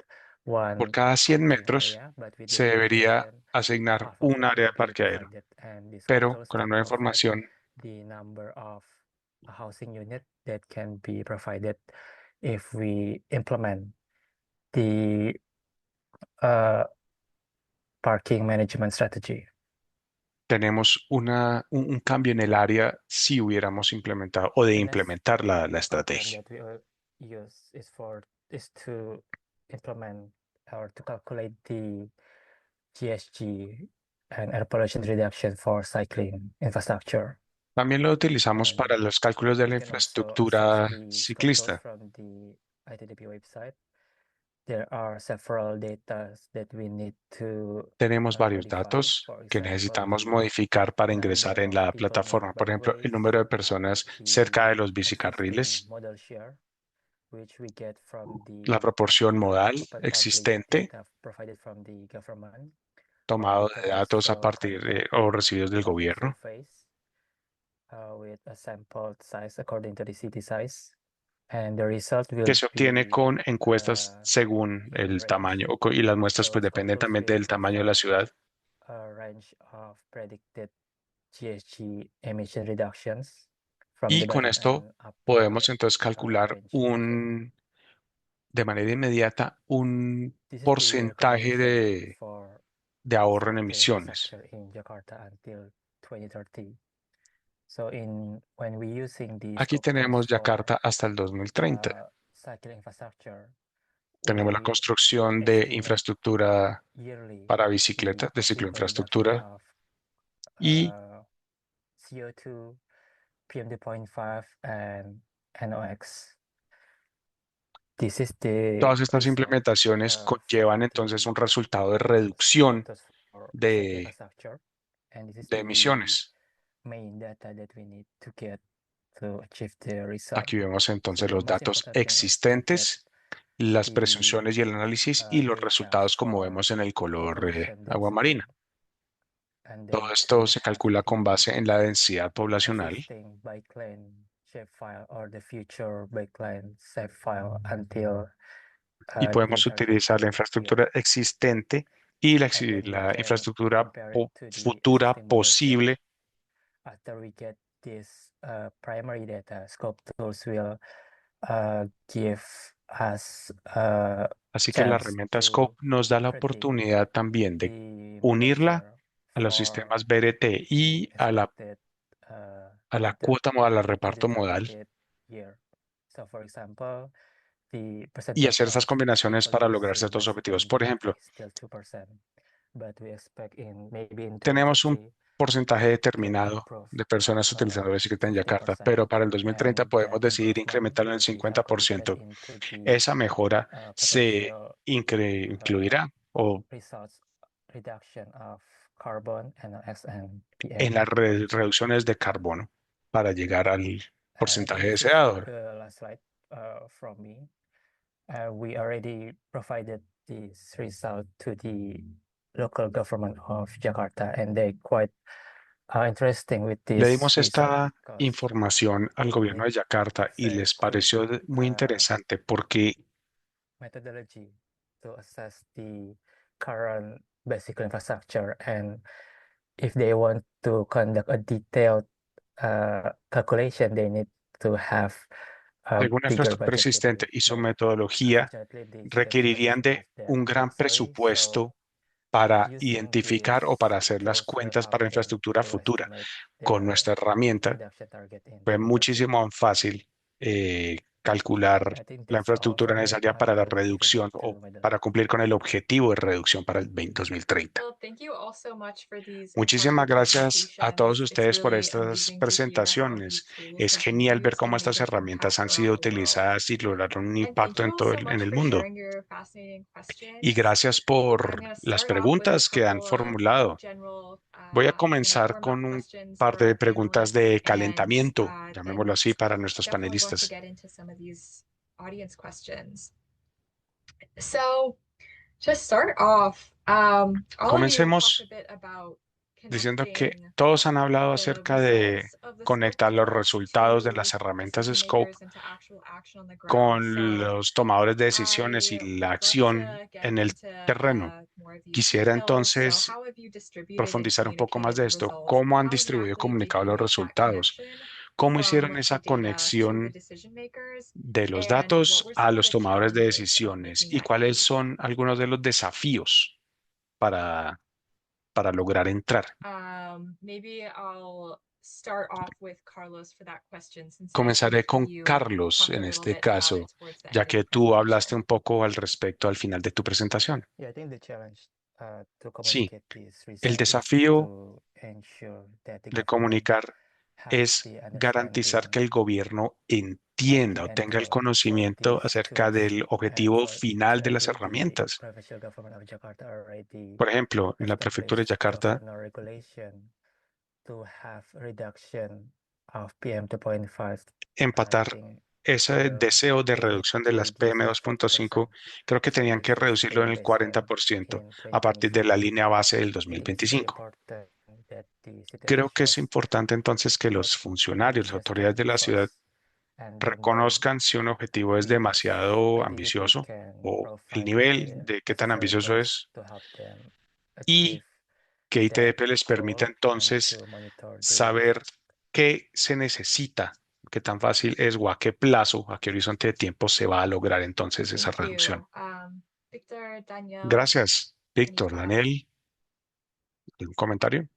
por one cada 100 parking metros area, but with the se debería implementation, asignar half of un it área de will be parqueadero, provided, and the Scope pero tools con la can nueva provide información the number of housing unit that can be provided if we implement the parking management strategy. tenemos un cambio en el área si hubiéramos implementado o de The next implementar la outcome estrategia. that we will use is to implement or to calculate the GSG and air pollution reduction for cycling infrastructure. También lo utilizamos para And los cálculos de we la can also infraestructura access the Scope tools ciclista. from the ITDP website. There are several data that we need to Tenemos varios modify. datos For que example, necesitamos the modificar para ingresar number en of la people plataforma. near Por ejemplo, el bikeways, número de personas cerca de los bicicarriles, existing modal share, which we get from la the proporción modal open public existente data provided from the government, or tomado we de can datos a also partir conduct o recibidos del gobierno, surveys with a sample size according to the city size, and the result will que se obtiene be con encuestas según in el range. tamaño y las muestras So pues Scope dependen tools también will del tamaño de la provide ciudad. a range of predicted GHG emission reductions from Y the con bottom esto and upper podemos entonces calcular range. de manera inmediata un This is the porcentaje recommendation for de ahorro en cycling emisiones. infrastructure in Jakarta until 2030. So when we using the Aquí Scope tools tenemos for Yakarta hasta el 2030. cycling infrastructure, Tenemos la we construcción de estimate infraestructura yearly para the bicicletas, de possible reduction cicloinfraestructura of y CO2, PM2.5, and NOx. This is the todas estas result implementaciones conllevan for entonces the un resultado de reducción photos for cycling de infrastructure, and this is de the emisiones. main data that we need to get to achieve the result. Aquí vemos entonces So the los most datos important thing is to get existentes, las the presunciones y el análisis y los data resultados como for vemos en el color population agua density, marina. and Todo then esto to se have calcula con the base en la densidad poblacional existing bike lane shapefile or the future bike lane shapefile until y podemos the utilizar la 2030 year. infraestructura existente y And then we la can infraestructura compare it to the futura existing model share. posible. After we get this primary data, Scope tools will give us Así que la chance herramienta to Scope nos da la predict oportunidad también de the model unirla share a los for sistemas BRT y the expected a la data cuota modal, al to the reparto modal targeted year. So for example, the y percentage hacer esas of combinaciones people para lograr using ciertos objetivos. bicycle Por in ejemplo, Jakarta is still 2%, but we expect maybe in tenemos un 2030 porcentaje it can determinado improve de personas utilizando bicicleta en Yakarta, 50%, pero para el 2030 and podemos that decidir improvement incrementarlo en el will be calculated 50%. into the Esa mejora se potential incluirá o results reduction of carbon, NOx, and en las PM. reducciones de carbono para llegar al I porcentaje think this is deseado. the last slide from me. We already provided this result to the local government of Jakarta, and they quite interesting with Le this dimos result esta because información al they gobierno de Yakarta y very les quick pareció muy interesante porque methodology to assess the current basic infrastructure, and if they want to conduct a detailed calculation, they need to have a alguna bigger infraestructura budget to do existente it. y su But metodología unfortunately, the state requerirían doesn't have de that un gran luxury, so presupuesto para using identificar o this para hacer las tools will cuentas help para them infraestructura to futura. estimate Con their nuestra herramienta reduction target in fue 2030. muchísimo más fácil calcular I think la that's all infraestructura from me. necesaria para la I'll give it reducción to o Madam. para cumplir con el objetivo de reducción para el 2030. Well, thank you all so much for these Muchísimas incredible gracias a todos presentations. It's ustedes por really estas amazing to hear how presentaciones. these tools Es have been genial ver used cómo and made estas an herramientas impact han sido around the world. utilizadas y lograron un And thank impacto you en all todo so en much el for mundo. sharing your fascinating Y questions. gracias I'm por going to las start off with a preguntas que han couple of formulado. general Voy a kind of comenzar format con un questions par for our de preguntas panelists, de and calentamiento, then llamémoslo así, para nuestros definitely going to panelistas. get into some of these audience questions. So to start off, all of you have Comencemos talked a bit about diciendo que connecting todos han hablado the acerca de results of the conectar scope los tools resultados de to las herramientas de decision Scope makers and to actual action on the ground. con So los tomadores de decisiones y I la would love acción to get en el into terreno. more of these Quisiera details. So entonces how have you distributed and profundizar un poco más communicated de the esto. results? ¿Cómo han How distribuido y exactly did comunicado you los make that resultados? connection ¿Cómo from hicieron the esa data to the conexión decision makers? de los And what datos were a some of los the tomadores de challenges of decisiones? making ¿Y that cuáles connection? son algunos de los desafíos para, para lograr entrar? Maybe I'll start off with Carlos for that question, since I Comenzaré think con you Carlos talked a en little este bit about caso, it towards the ya end of que the tú hablaste presentation. un poco al respecto al final de tu presentación. Yeah, I think the challenge to Sí, communicate this el result is desafío to ensure that the de government comunicar has es the garantizar que understanding el gobierno of entienda the o end tenga el goal for conocimiento these acerca tools. del objetivo For final de las example, the herramientas. provincial government of Jakarta already Por ejemplo, en la prefectura de established Yakarta governor regulation to have reduction of PM 2.5. I empatar think ese deseo de they need reducción de to las reduce PM by 2.5, 40%. creo que So tenían this que is the reducirlo en el baseline 40% in a partir de la 2025. línea base del It is very 2025. important that the city Creo que es officials importante entonces que get los funcionarios, las ambitious autoridades de target la ciudad first, and then they reconozcan si un objetivo es with demasiado credibility ambicioso can o el provide nivel the de qué tan necessary ambicioso tools es to help them y achieve que that ITDP les permita goal and entonces to monitor the saber result. qué se necesita, qué tan fácil es o a qué plazo, a qué horizonte de tiempo se va a lograr entonces esa Thank reducción. you. Victor, Daniel, Gracias, any Víctor. thoughts? Daniel, ¿algún comentario?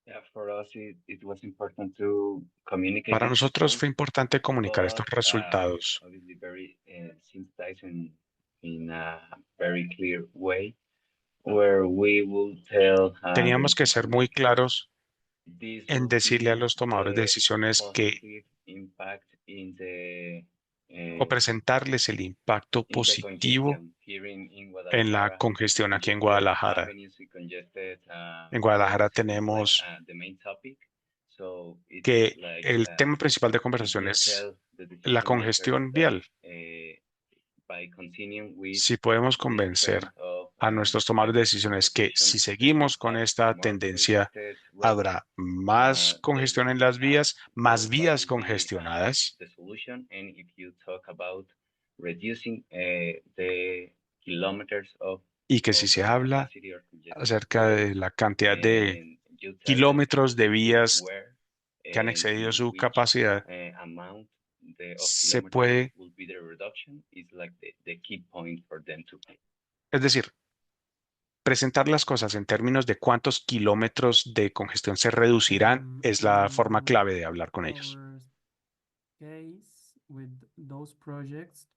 Yeah, for us, it was important to communicate Para these nosotros fue results, importante comunicar estos but resultados. obviously very synthesized in a very clear way, where we will tell Teníamos the que ser muy decision makers claros this en will decirle a be los tomadores de the decisiones que positive impact o presentarles el impacto in the positivo congestion here in en la Guadalajara. congestión aquí en Congested Guadalajara. avenues y congested En Guadalajara roads is like tenemos the main topic. So it's que like el tema principal de if conversación you es tell the la decision makers congestión that vial. by continuing with Si podemos this convencer trend of a nuestros tomadores de decisiones que si transportation, we will seguimos con have esta more tendencia, congested roads. habrá más They congestión en will las have vías, más what vías will be congestionadas. the solution. And if you talk about reducing the kilometers Y que si se habla capacity or congested acerca de roads, la cantidad de and you tell them kilómetros de vías where que han and excedido in su which capacidad, amount of se kilometers puede, will be the reduction is like the key point for them to pay. es decir, presentar las cosas en términos de cuántos kilómetros de congestión se reducirán es la forma In clave de hablar con ellos. our case with those projects,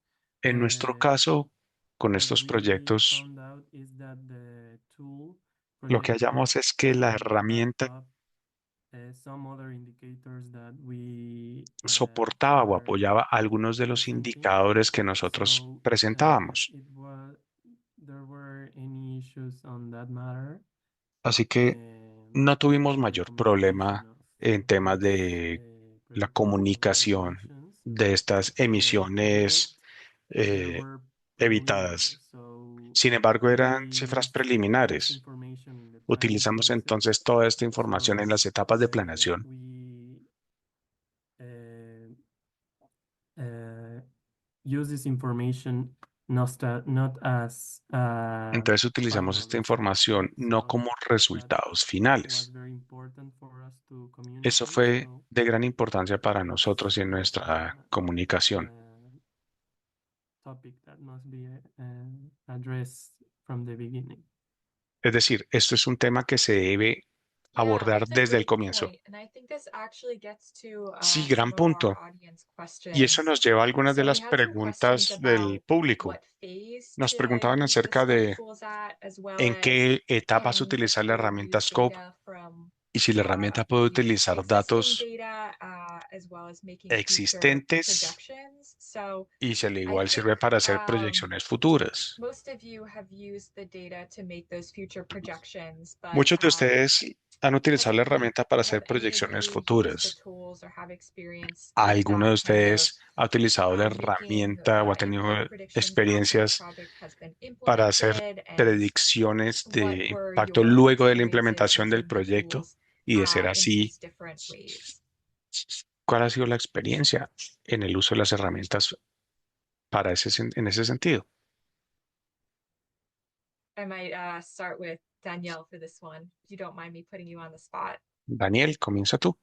En nuestro caso, con what estos we proyectos, found out is that the tool lo que projected hallamos es que la to back herramienta up some other indicators that we soportaba o are apoyaba algunos de los presenting. indicadores que nosotros So presentábamos. there were any issues on that matter. Así que no tuvimos In the mayor communication problema of en temas these de la predictive comunicación predictions. de estas Yet emisiones there eh, were evitadas. preliminary. So Sin embargo, eran we cifras used all this preliminares. information in the planning Utilizamos process. entonces toda esta información en las So etapas de planeación. we use this information not as Entonces utilizamos final esta result. información no So como that resultados was finales. very important for us to Eso communicate. fue So de gran importancia para that's nosotros y en nuestra comunicación. topic that must be addressed from the beginning. Es decir, esto es un tema que se debe Yeah, abordar that's a desde el great comienzo. point. And I think this actually gets to Sí, some gran of our punto. audience Y eso questions. nos lleva a algunas de So we las had some questions preguntas del about público. what phase Nos to preguntaban use the acerca scope de tools at, as well en as qué etapas can the utilizar la tool herramienta use Scope data from y si la herramienta puede use utilizar existing datos data as well as making future existentes projections. So y si al I igual sirve think para hacer proyecciones futuras. most of you have used the data to make those future projections, but Muchos de ustedes han utilizado la herramienta para hacer have any of proyecciones you used the futuras. tools or have experience with ¿Alguno de that kind of ustedes ha utilizado la making herramienta o ha tenido informed predictions after the experiencias project has been para hacer implemented, and predicciones what de were impacto your luego de la experiences implementación del using the proyecto? tools Y de ser in así, these different ways? ¿cuál ha sido la experiencia en el uso de las herramientas para en ese sentido? I might start with Danielle for this one, if you don't mind me putting you on the spot. Daniel, comienza tú.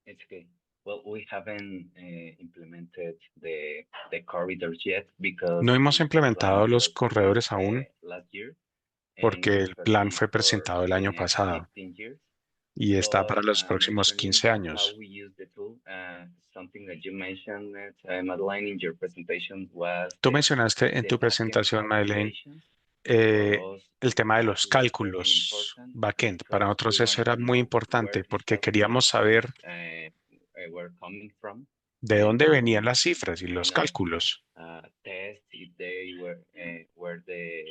It's okay. Well, we haven't implemented the corridors yet because No hemos the implementado plan los was corredores released, aún last year, and porque it's el plan foreseen fue for presentado el the año next pasado 15 years. y está para But los próximos mentioning 15 how años. we use the tool, something that you mentioned, Madeline, in your presentation was Tú mencionaste en the tu backend presentación, Madeleine, calculations. For us, el tema de los it was very cálculos important backend. Para because nosotros we eso wanted era to muy know where importante these porque calculations queríamos saber were coming from, de and dónde venían to las cifras y los kind of cálculos. test if they where the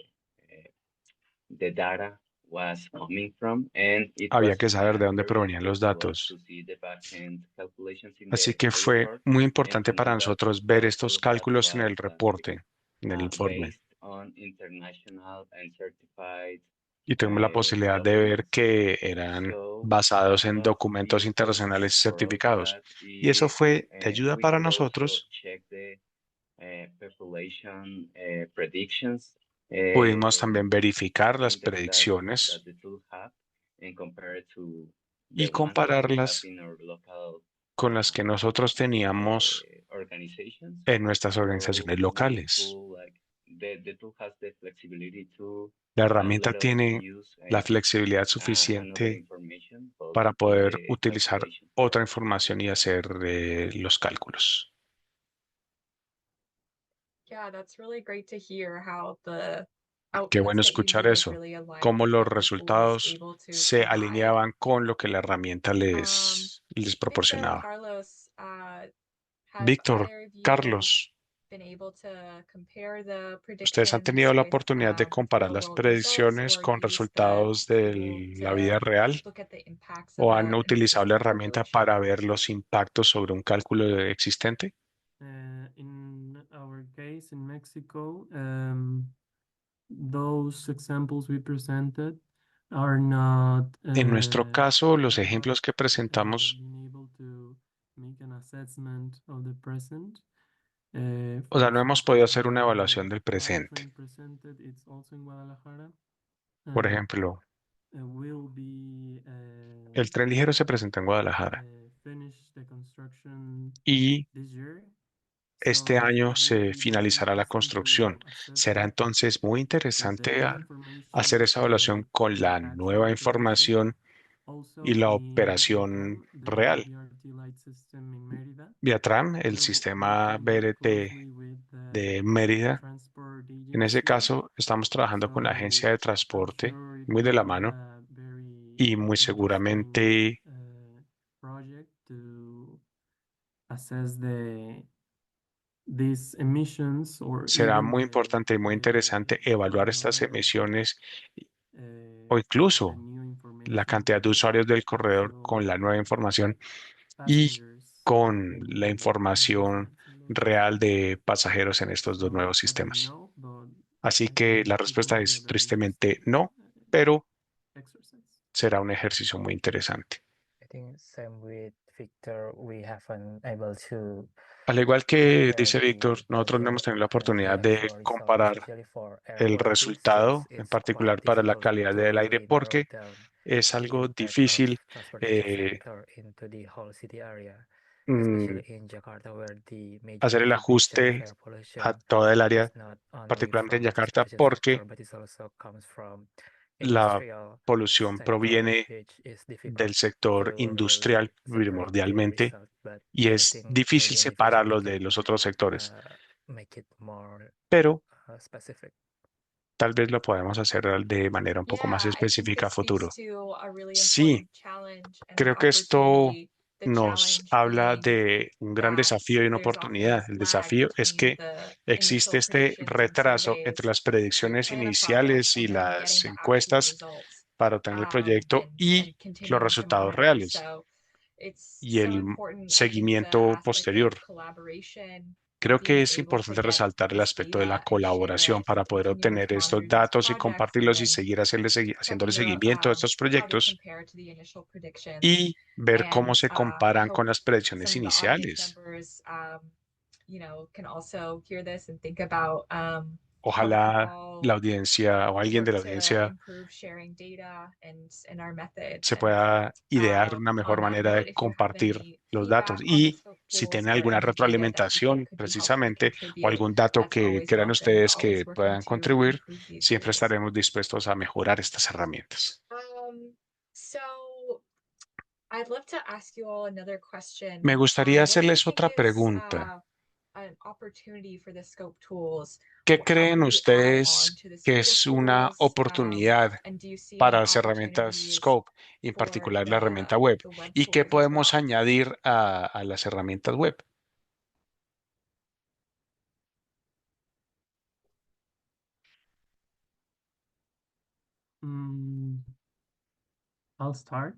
data was coming from, and it Había was que saber de dónde very provenían los useful to us datos. to see the backend calculations in Así the que fue report, muy and importante to para know that nosotros ver those estos that cálculos en was el reporte, en el informe. based on international and certified Y tuvimos la posibilidad de ver documents. que eran So basados it en was documentos useful internacionales for us certificados. that Y eso fue de ayuda we para could also nosotros. check the population predictions, Pudimos también verificar las things that predicciones the tool have, and compare it to y the ones that we have compararlas in our local con las que nosotros teníamos organizations. en nuestras So organizaciones the locales. tool, like the tool has the flexibility to La herramienta let us tiene use la flexibilidad another suficiente information para for poder the utilizar calculation. otra información y hacer los cálculos. Yeah, that's really great to hear how the Qué bueno outputs that you escuchar needed eso, really aligned cómo with los what the tool was resultados able to se provide. alineaban con lo que la herramienta les Victor, proporcionaba. Carlos, has Víctor, either of you Carlos, been able to compare the ¿ustedes han predictions tenido la with oportunidad de comparar real las world results, predicciones or con use the resultados de tool la to vida real? look at the impacts of ¿O han an utilizado la existing herramienta approach? para ver los impactos sobre un cálculo existente? In our case in Mexico, those examples we presented are not En nuestro caso, los have ejemplos que presentamos, been able to make an assessment of the present. o sea, no hemos podido hacer una evaluación del The live presente. train presented, it's also in Guadalajara. Por ejemplo, Will be el tren ligero se presentó en Guadalajara finish the construction y this year. este So año it will se be very finalizará la interesting to construcción. Será assess entonces muy with the interesante new hacer information esa evaluación con la at nueva the present. información Also y la in operación Vietram, the real. BRT light system in Mérida. Viatram, el We're sistema working very BRT closely with de the Mérida, transport en ese agency. caso estamos trabajando con la So agencia de I'm transporte sure it muy de will la be mano a very y muy seguramente project to assess these emissions or será even muy importante y muy interesante evaluar estas another emisiones o uh, incluso new la information cantidad de to usuarios del corredor con show la nueva información y passengers con la making información investments in those real systems. de pasajeros en estos dos So nuevos sadly sistemas. no, but Así I que think la it will respuesta be a es very tristemente interesting no, pero exercise. será un ejercicio muy interesante. I think same with Victor, we haven't able to Al igual que compare dice Víctor, the nosotros no hemos tenido la oportunidad the de actual result, comparar especially for air el quality, since resultado, en it's quite particular para la difficult calidad del to aire, really narrow porque down es the algo impact of difícil transportation eh, sector into the whole city area, mm, especially in Jakarta, where the hacer el majority portion of ajuste air a pollution toda el área, is not only particularmente en from Yakarta, transportation porque sector, but it also comes from la industrial polución sector, proviene which is difficult del sector to really industrial separate the primordialmente result. But y I es think difícil maybe in the future we separarlos de can los otros sectores, uh, make it more pero specific. tal vez lo podemos hacer de manera un poco más Yeah, I think específica a this speaks futuro. to a really Sí, important challenge and an creo que esto opportunity. The nos challenge habla being de un gran that desafío y una there's often oportunidad. this El lag desafío es between que the existe initial este predictions and retraso entre surveys las to predicciones plan a project iniciales y and then getting las the actual encuestas results, para obtener el proyecto and y los continuing to resultados monitor. reales So it's y so el important, I think, the seguimiento aspect of posterior. collaboration, Creo que being es able to importante get resaltar el this aspecto de la data and share colaboración it, para poder continuing to obtener estos monitor these datos y projects, and compartirlos y then seguir haciéndole checking the seguimiento a estos how they proyectos compare to the initial predictions. y ver cómo And se I comparan hope con las some predicciones of the audience iniciales. members, can also hear this and think about how we can Ojalá la all audiencia o alguien de work la to audiencia improve sharing data and our methods. se And pueda idear una on mejor that manera de note, if you have compartir any los datos. feedback on the Y scope si tools tienen or alguna any data that you think retroalimentación could be helpful to precisamente o contribute, algún dato that's que always crean welcome. We're ustedes always que working puedan to contribuir, improve these siempre tools. estaremos dispuestos a mejorar estas herramientas. So I'd love to ask you all another question. Me gustaría What do you hacerles think otra is pregunta. an opportunity for the scope tools? ¿Qué How can creen we add on ustedes to the que suite of es una tools? oportunidad And do you see para any las herramientas opportunities Scope, en for particular la herramienta web? the web ¿Y qué tools as podemos well? añadir a las herramientas web? I'll start.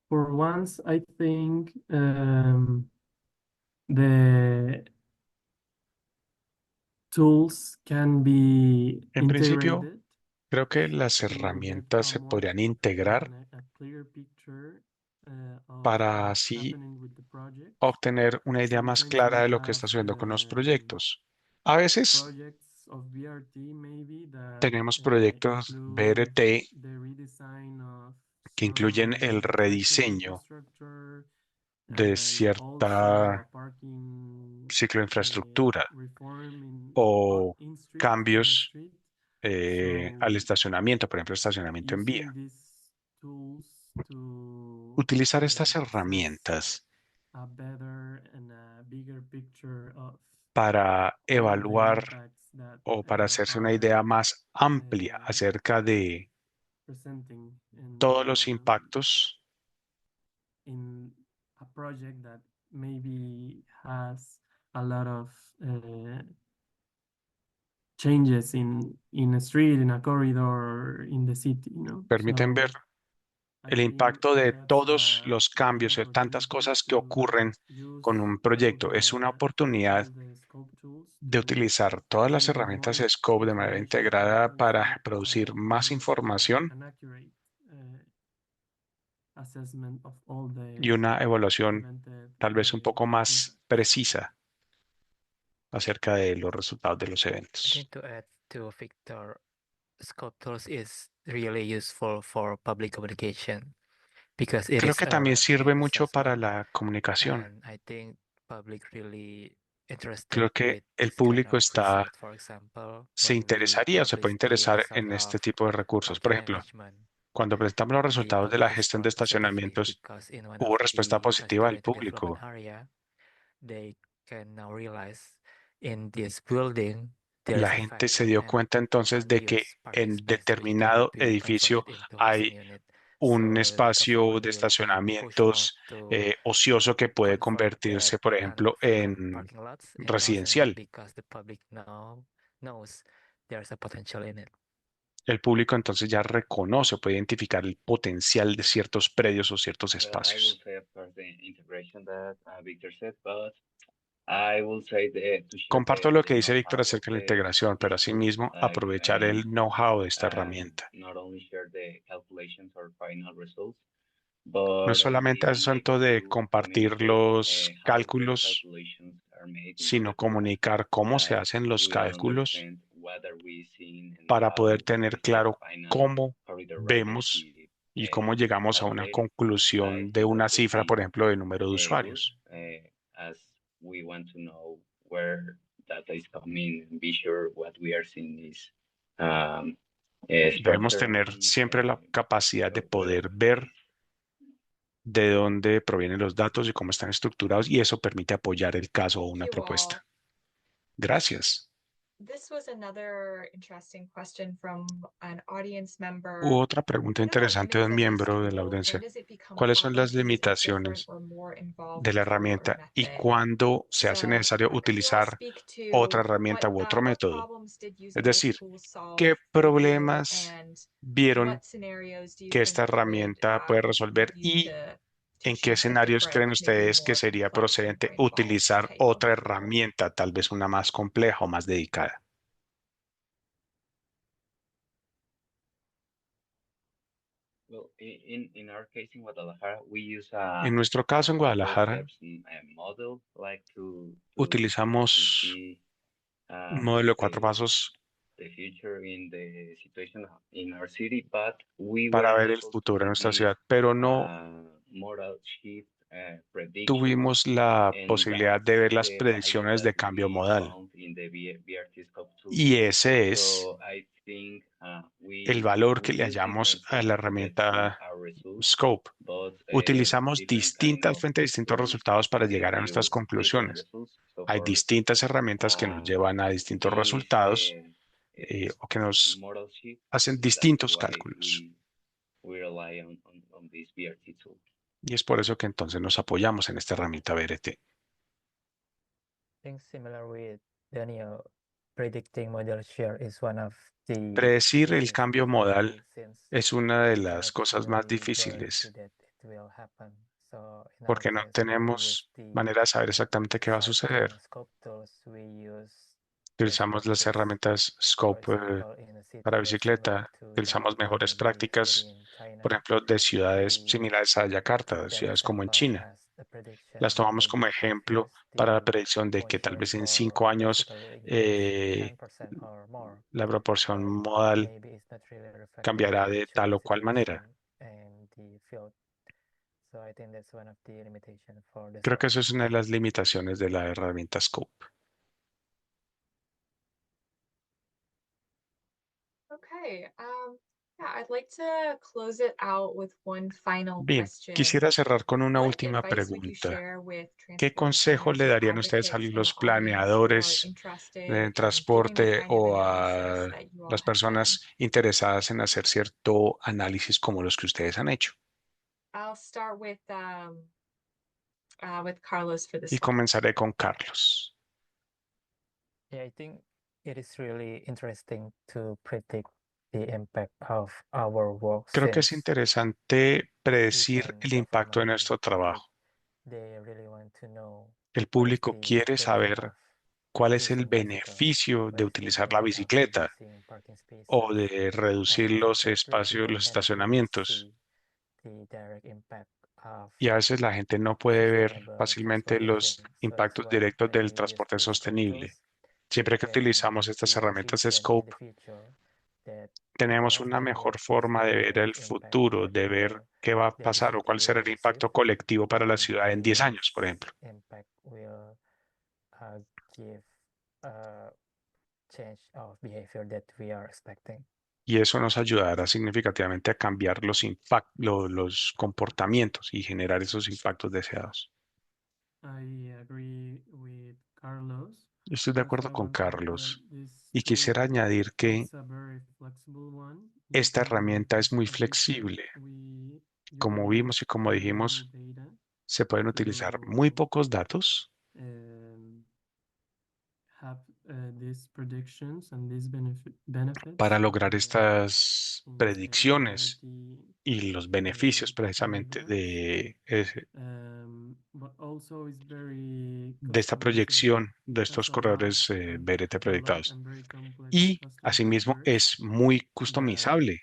For once, I think the tools can be En principio, integrated creo que las to get herramientas se podrían integrar a clear picture of para what's así happening with the project. obtener una idea más Sometimes clara we de lo que have está sucediendo con los proyectos. A veces projects of BRT maybe that tenemos proyectos include BRT the redesign of que incluyen el some transit rediseño infrastructure de and also a cierta parking ciclo de infraestructura reform o in cambios street. al So estacionamiento, por ejemplo, estacionamiento en vía. using these tools to Utilizar estas assess herramientas a better and a bigger picture of para all the evaluar impacts that o para hacerse una are idea más amplia acerca de presenting todos los impactos in a project that maybe has a lot of changes in a street, in a corridor, in the city, you know. permiten ver So I el think impacto de that's todos a los great cambios, de tantas opportunity cosas que to ocurren con use un proyecto. Es una oportunidad all the scope tools de to utilizar todas las generate herramientas more de Scope de manera information and integrada para present producir más good información and accurate assessment of all y the una evaluación prevented tal vez un poco más impacts. precisa acerca de los resultados de los I eventos. think to add to Victor, Scope tools is really useful for public communication because it Creo is que también sirve clear mucho para assessment, la comunicación. and I think public really interested Creo que with el this kind público of está, result. For example, se when we interesaría o se puede publish the interesar result en este of tipo de recursos. Por parking ejemplo, management, cuando presentamos los the resultados de la public gestión de respond positively estacionamientos, because in one hubo of respuesta the positiva del community development público. area, they can now realize in this building there La is a gente fact se dio that cuenta entonces de que unused parking en space which determinado cannot be edificio converted into hay housing unit. un So the espacio government de will be pushed more estacionamientos to ocioso que puede convert that convertirse, por ejemplo, unvacant en parking lots in housing unit residencial. because the public now knows there's a potential in it. El público entonces ya reconoce, puede identificar el potencial de ciertos predios o ciertos Well, I will espacios. say, of course, the integration that Victor said, but I will say to share Comparto lo que the dice Víctor know-how of acerca de la the integración, pero this tool. asimismo Like, aprovechar el know-how de esta herramienta. not only share the calculations or final results, No es but solamente being able asunto de to compartir communicate los how those cálculos, calculations are made into sino the tool. comunicar cómo se Like, hacen los we all cálculos understand what are we seeing and para poder how tener is the claro final cómo corridor rider vemos is y cómo llegamos a una calculated. I conclusión de think that una would cifra, por be ejemplo, de número de good, usuarios. as we want to know where data is coming and be sure what we are seeing is Debemos tener structurally siempre la capacidad de poder ver de dónde provienen los datos y cómo están estructurados, y eso permite apoyar el caso o Thank una you all. propuesta. Gracias. This was another interesting question from an audience member. Hubo otra pregunta What are the interesante de un limits of this miembro de la tool? When audiencia. does it become ¿Cuáles son las proper to use a different limitaciones or more involved de la tool or herramienta y method? cuándo se hace So, necesario can you all utilizar speak otra to herramienta u otro what método? problems did Es using this decir, tool solve ¿qué for you, problemas and vieron what scenarios do you que think esta it would herramienta puede resolver use y to en qué achieve a escenarios creen different, maybe ustedes que more sería complex or procedente more involved utilizar type of otra tool? herramienta, tal vez una más compleja o más dedicada? well, in our case in Guadalajara, we use En nuestro caso en Guadalajara model like to utilizamos see un modelo de 4 the pasos future in the situation in our city, but we were para ver el able to futuro en see nuestra this ciudad, pero no modal shift prediction, tuvimos la and posibilidad that's de ver las the value predicciones that de cambio we modal. found in the BRT scope tool. Y ese es So I think el valor que le use hallamos different a la tools to get to herramienta our results, Scope. but Utilizamos different kind distintas of fuentes, distintos tools resultados para give llegar a nuestras you different conclusiones. results. So Hay for distintas herramientas que nos llevan a distintos this resultados o que nos modal shift, hacen that's distintos why cálculos. we rely on this BRT tool. Y es por eso que entonces nos apoyamos en esta herramienta BRT. I think similar with Daniel, predicting model share is one of the Predecir el easiest cambio modal difficulties since es una de we las cannot cosas más really difíciles guarantee that it will happen. So in our porque no case, when we use tenemos the manera de saber exactamente qué va a suceder. cycling scope tools, we use best Utilizamos las practice. herramientas For Scope example, in a city para that's similar bicicleta. to Utilizamos Jakarta, mejores maybe city prácticas, in China, por ejemplo, de ciudades we similares a Yakarta, de take that ciudades como en example China. as the prediction Las in tomamos maybe como 5 ejemplo years. para la The predicción de que tal share vez en for 5 años bicycle will increase 10% or more. la proporción But modal maybe it's not really reflecting cambiará the de actual tal o cual manera. situation and the field. So I think that's one of the limitations for the Creo que scope. eso es una de las limitaciones de la herramienta Scope. Okay, yeah, I'd like to close it out with one final Bien, question. quisiera cerrar con una What última advice would you pregunta. share with ¿Qué transport consejo le planners or darían ustedes a advocates in los the audience who are planeadores interested en in doing the transporte kind of o analysis a that you all las have done? personas interesadas en hacer cierto análisis como los que ustedes han hecho? I'll start with Carlos for this Y one. comenzaré con Carlos. Yeah, I think it is really interesting to predict the impact of our work Creo que es since interesante predecir even el impacto de government and nuestro public, trabajo. they really want to know El what is público the quiere benefit saber of cuál es el using bicycle, beneficio de what is the utilizar la benefit of bicicleta reducing parking spaces. o de reducir And los firstly, espacios, people los can't really estacionamientos. see the direct impact of Y a veces la gente no puede ver sustainable fácilmente los transportation. So that's impactos why directos when del we use transporte these scope sostenible. tools, Siempre we que can utilizamos estas see the herramientas future and in Scope, the future that tenemos one of una the mejor work is forma the de ver el direct impact futuro, that de ver qué va a the pasar o cuál city será will el receive, impacto colectivo para la and ciudad en 10 años, por this ejemplo. impact will give a change of behavior that we are expecting. Y eso nos ayudará significativamente a cambiar los comportamientos y generar esos impactos deseados. I agree with Carlos. Yo estoy de Also, acuerdo I con want to add that Carlos. this Y quisiera añadir que it's a very flexible one. esta You can, herramienta es muy as you said, flexible. you Como can vimos y use como very dijimos, little data se pueden utilizar muy to pocos datos have these predictions and these benefits para lograr estas in predicciones BRT y los beneficios precisamente corridors. de But also it's very esta customizable. proyección de Has estos a lot, corredores BRT a large proyectados. and very complex Y custom asimismo features es muy that customizable,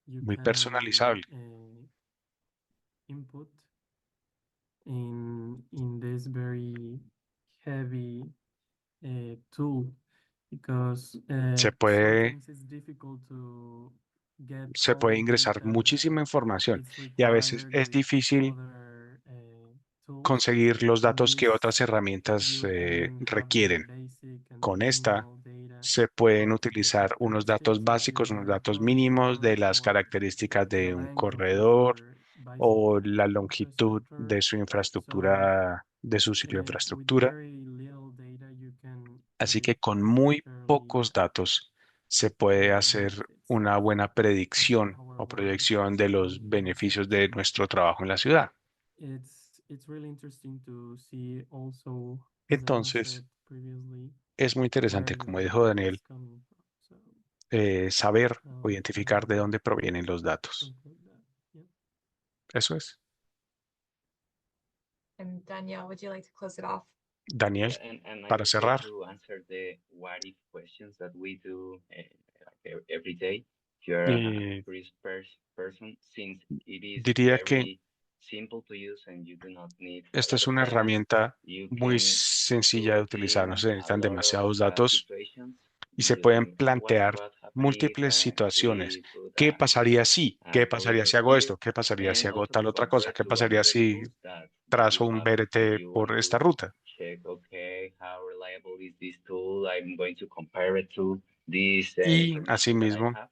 you muy can personalizable. input in this very heavy tool because Se puede, sometimes it's difficult to get se all puede the ingresar data muchísima that información is y a veces required es with difícil other tools. conseguir los In datos que this, otras herramientas you can have the requieren. basic and the Con esta minimal data se pueden of the utilizar unos datos characteristics of básicos, unos the datos mínimos de corridor las or características the de un length of corredor your o bicycle la longitud infrastructure. de su So infraestructura, de su with cicloinfraestructura. very little data, you can Así que predict con muy fairly pocos datos se puede the hacer benefits una buena of predicción our o work. proyección de los beneficios de nuestro trabajo en la ciudad. It's really interesting to see also, as I have said Entonces, previously, es muy interesante, where the como dijo data Daniel, is coming from. So saber o I identificar de will dónde provienen los datos. conclude that. Yeah. Eso es. And Danielle, would you like to close it off? Daniel, And I para would cerrar. like to answer the what if questions that we do every day. If you're Y a curious person, since it is diría que very simple to use and you do not need a esta lot es of una data, herramienta you muy can sencilla de put utilizar. No in se a necesitan lot of demasiados datos situations y se pueden using plantear what happened if múltiples situaciones. we put ¿Qué pasaría si? a ¿Qué pasaría corridor si hago here, esto? ¿Qué pasaría si and hago also tal to otra cosa? compare ¿Qué to pasaría another si tools that trazo you un have if BRT you want por esta to ruta? check, okay, how reliable is this tool? I'm going to compare it to this Y information that I asimismo, have.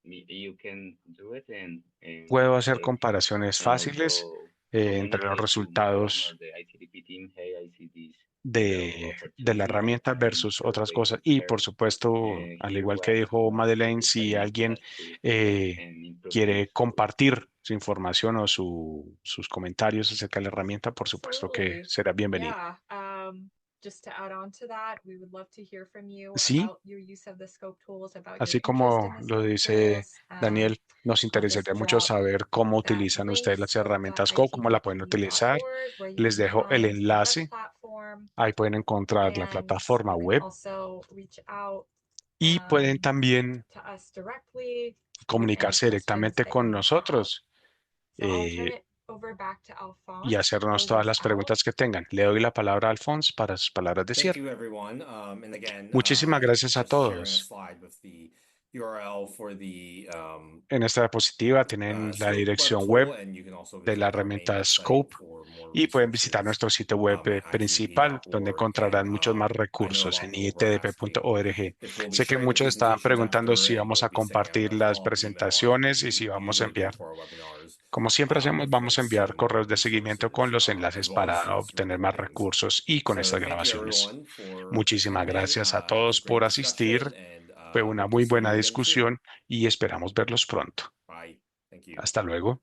You can do it and puedo hacer check comparaciones and fáciles also entre los communicate to Moran or resultados the ICDP team, hey, I see this de la opportunity. herramienta I'm versus sure otras they cosas. could Y share por supuesto, al here igual que what dijo Madeleine, tools I si use alguien just to improve quiere this. compartir su información o sus comentarios acerca de la herramienta, por supuesto que Absolutely. será bienvenido. Yeah. Just to add on to that, we would love to hear from you Sí, about your use of the scope tools, about your así interest como in the lo scope dice tools. Daniel, nos I'll just interesaría mucho drop saber cómo that utilizan link, ustedes las herramientas Scope, cómo la pueden utilizar. scope.itdp.org, where you Les can dejo el find the web enlace. platform, Ahí pueden encontrar la and plataforma you can web also reach out y pueden también to us directly with any comunicarse questions directamente that you con might have. nosotros So I'll turn eh, it over back to y Alphonse to hacernos close todas us las out. preguntas que tengan. Le doy la palabra a Alphonse para sus palabras de Thank cierre. you, everyone. And again, Muchísimas gracias a just sharing a todos. slide with the URL for the En esta diapositiva tienen la Scope web dirección tool, web and you can also de la visit our main herramienta website Scope for more y pueden visitar resources nuestro sitio web at principal, donde itdp.org. encontrarán And muchos más I know a recursos lot en of people were asking itdp.org. if we'll be Sé que sharing the muchos estaban presentations preguntando after si and vamos a we'll be sending out compartir a las follow-up email as presentaciones y we si vamos a usually do enviar. for our webinars Como siempre hacemos, with vamos a links enviar to more correos de seguimiento con resources los as enlaces well as para these obtener más recordings. recursos y con So estas thank you grabaciones. everyone for Muchísimas attending. gracias a It was todos a great por asistir. discussion and Fue we una hope to muy see buena you again soon. discusión y esperamos verlos pronto. Bye. Thank you. Hasta luego.